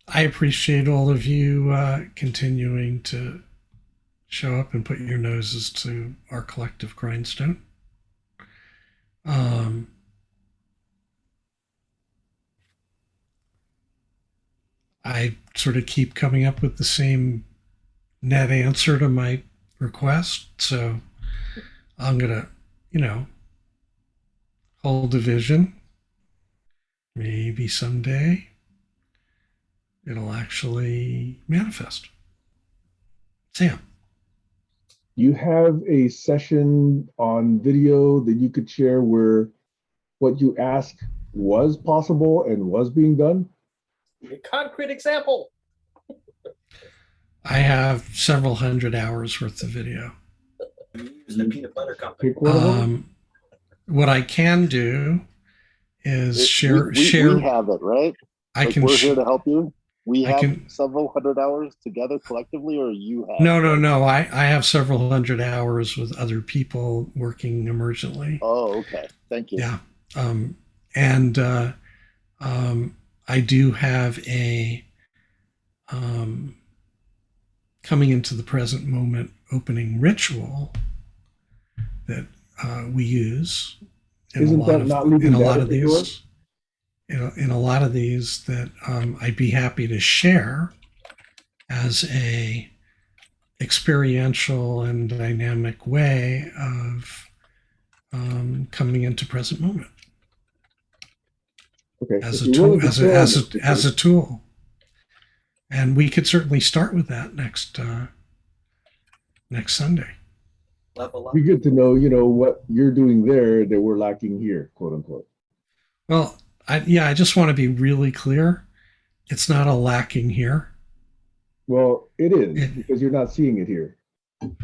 S1: I appreciate all of you continuing to show up and put your noses to our collective grindstone. I sort of keep coming up with the same net answer to my request, so I'm gonna, hold a vision. Maybe someday it'll actually manifest. Sam.
S2: You have a session on video that you could share where what you asked was possible and was being done?
S4: A concrete example.
S1: I have several hundred hours worth of video.
S9: Use the peanut butter company.
S2: Pick one of them.
S1: What I can do is share.
S10: We have it, right? We're here to help you. We have several hundred hours together collectively, or you have?
S1: No. I have several hundred hours with other people working emergently.
S10: Oh, okay. Thank you.
S1: Yeah. I do have a coming into the present moment opening ritual that we use in a lot of these that I'd be happy to share as a experiential and dynamic way of coming into present moment.
S2: Okay.
S1: As a tool. And we could certainly start with that next Sunday.
S9: Level up.
S2: Be good to know, what you're doing there that we're lacking here, quote unquote.
S1: Well, I just want to be really clear. It's not a lacking here.
S2: Well, it is because you're not seeing it here.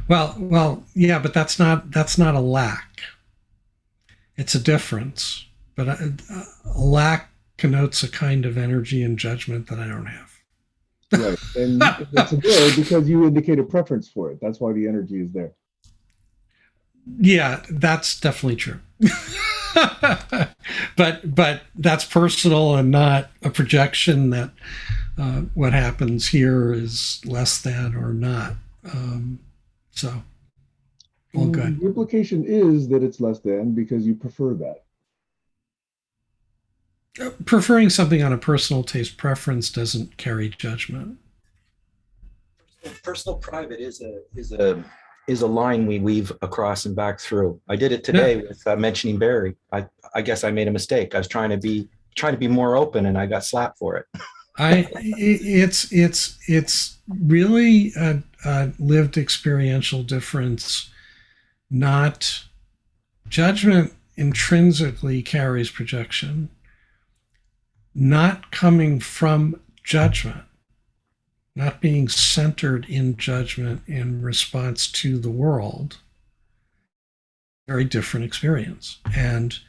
S1: Well, yeah, but that's not a lack. It's a difference. But a lack connotes a kind of energy and judgment that I don't have.
S2: Right. And it's there because you indicate a preference for it. That's why the energy is there.
S1: Yeah, that's definitely true. but that's personal and not a projection that what happens here is less than or not. So all good.
S2: The implication is that it's less than because you prefer that.
S1: Preferring something on a personal taste preference doesn't carry judgment.
S9: Personal private is
S5: a line we weave across and back through. I did it today with mentioning Barry. I guess I made a mistake. I was trying to be more open, and I got slapped for it.
S1: It's really a lived experiential difference. Not judgment intrinsically carries projection. Not coming from judgment, not being centered in judgment in response to the world, very different experience. And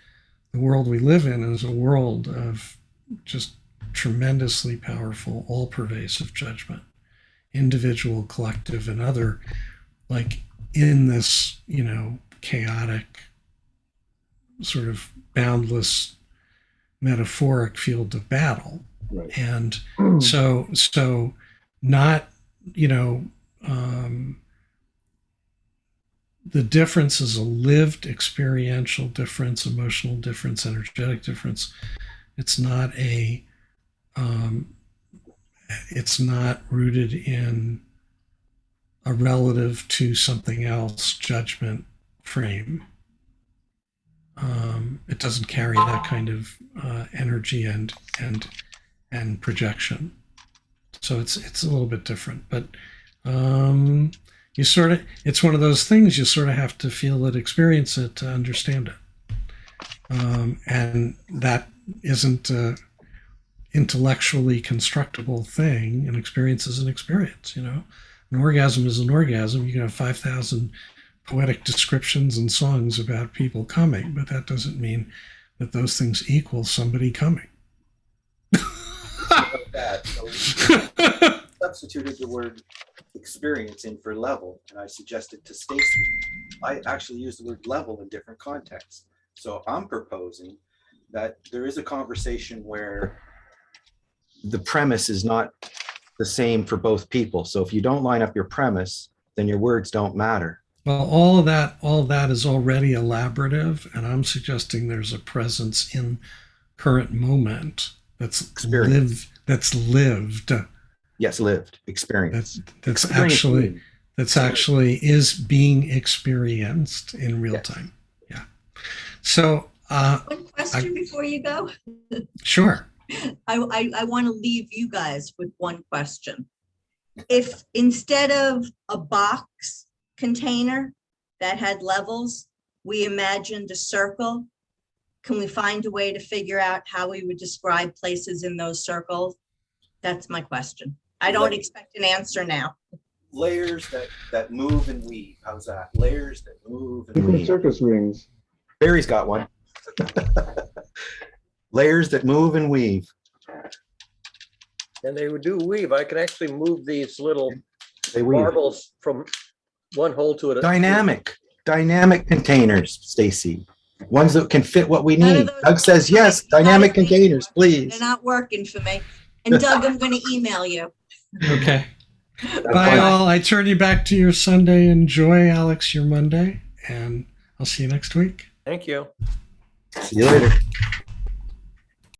S1: the world we live in is a world of just tremendously powerful, all-pervasive judgment, individual, collective, and other, like in this, chaotic, sort of boundless, metaphoric field of battle.
S2: Right.
S1: And so not, the difference is a lived experiential difference, emotional difference, energetic difference. It's not it's not rooted in a relative to something else judgment frame. It doesn't carry that kind of energy and projection. So it's a little bit different, but it's one of those things you sort of have to feel it, experience it to understand it. And that isn't an intellectually constructible thing. An experience is an experience, An orgasm is an orgasm. You can have 5,000 poetic descriptions and songs about people coming, but that doesn't mean that those things equal somebody coming.
S9: That. So substituted the word experience in for level, and I suggested to Stacy, I actually use the word level in different contexts. So I'm proposing that there is a conversation where
S5: the premise is not the same for both people. So if you don't line up your premise, then your words don't matter.
S1: Well, all of that is already elaborative, and I'm suggesting there's a presence in current moment that's lived.
S5: Yes, lived experience.
S1: That's actually is being experienced in real time. Yeah. So
S3: one question before you go.
S1: Sure.
S3: I want to leave you guys with one question. If instead of a box container that had levels, we imagined a circle, can we find a way to figure out how we would describe places in those circles? That's my question. I don't expect an answer now.
S9: Layers that move and weave. How's that? Layers that move and
S2: Different
S9: weave.
S2: circus rings.
S5: Barry's got one. Layers that move and weave.
S4: And they would do weave. I can actually move these little
S5: They weave.
S4: marbles from one hole to another.
S5: Dynamic containers, Stacy. Ones that can fit what we
S3: None of
S5: need.
S3: those-
S5: Doug says yes. Dynamic containers, please.
S3: They're not working for me. And Doug, I'm going to email you.
S1: Okay. Bye, all. I turn you back to your Sunday. Enjoy, Alex, your Monday, and I'll see you next week.
S4: Thank you.
S5: See you later.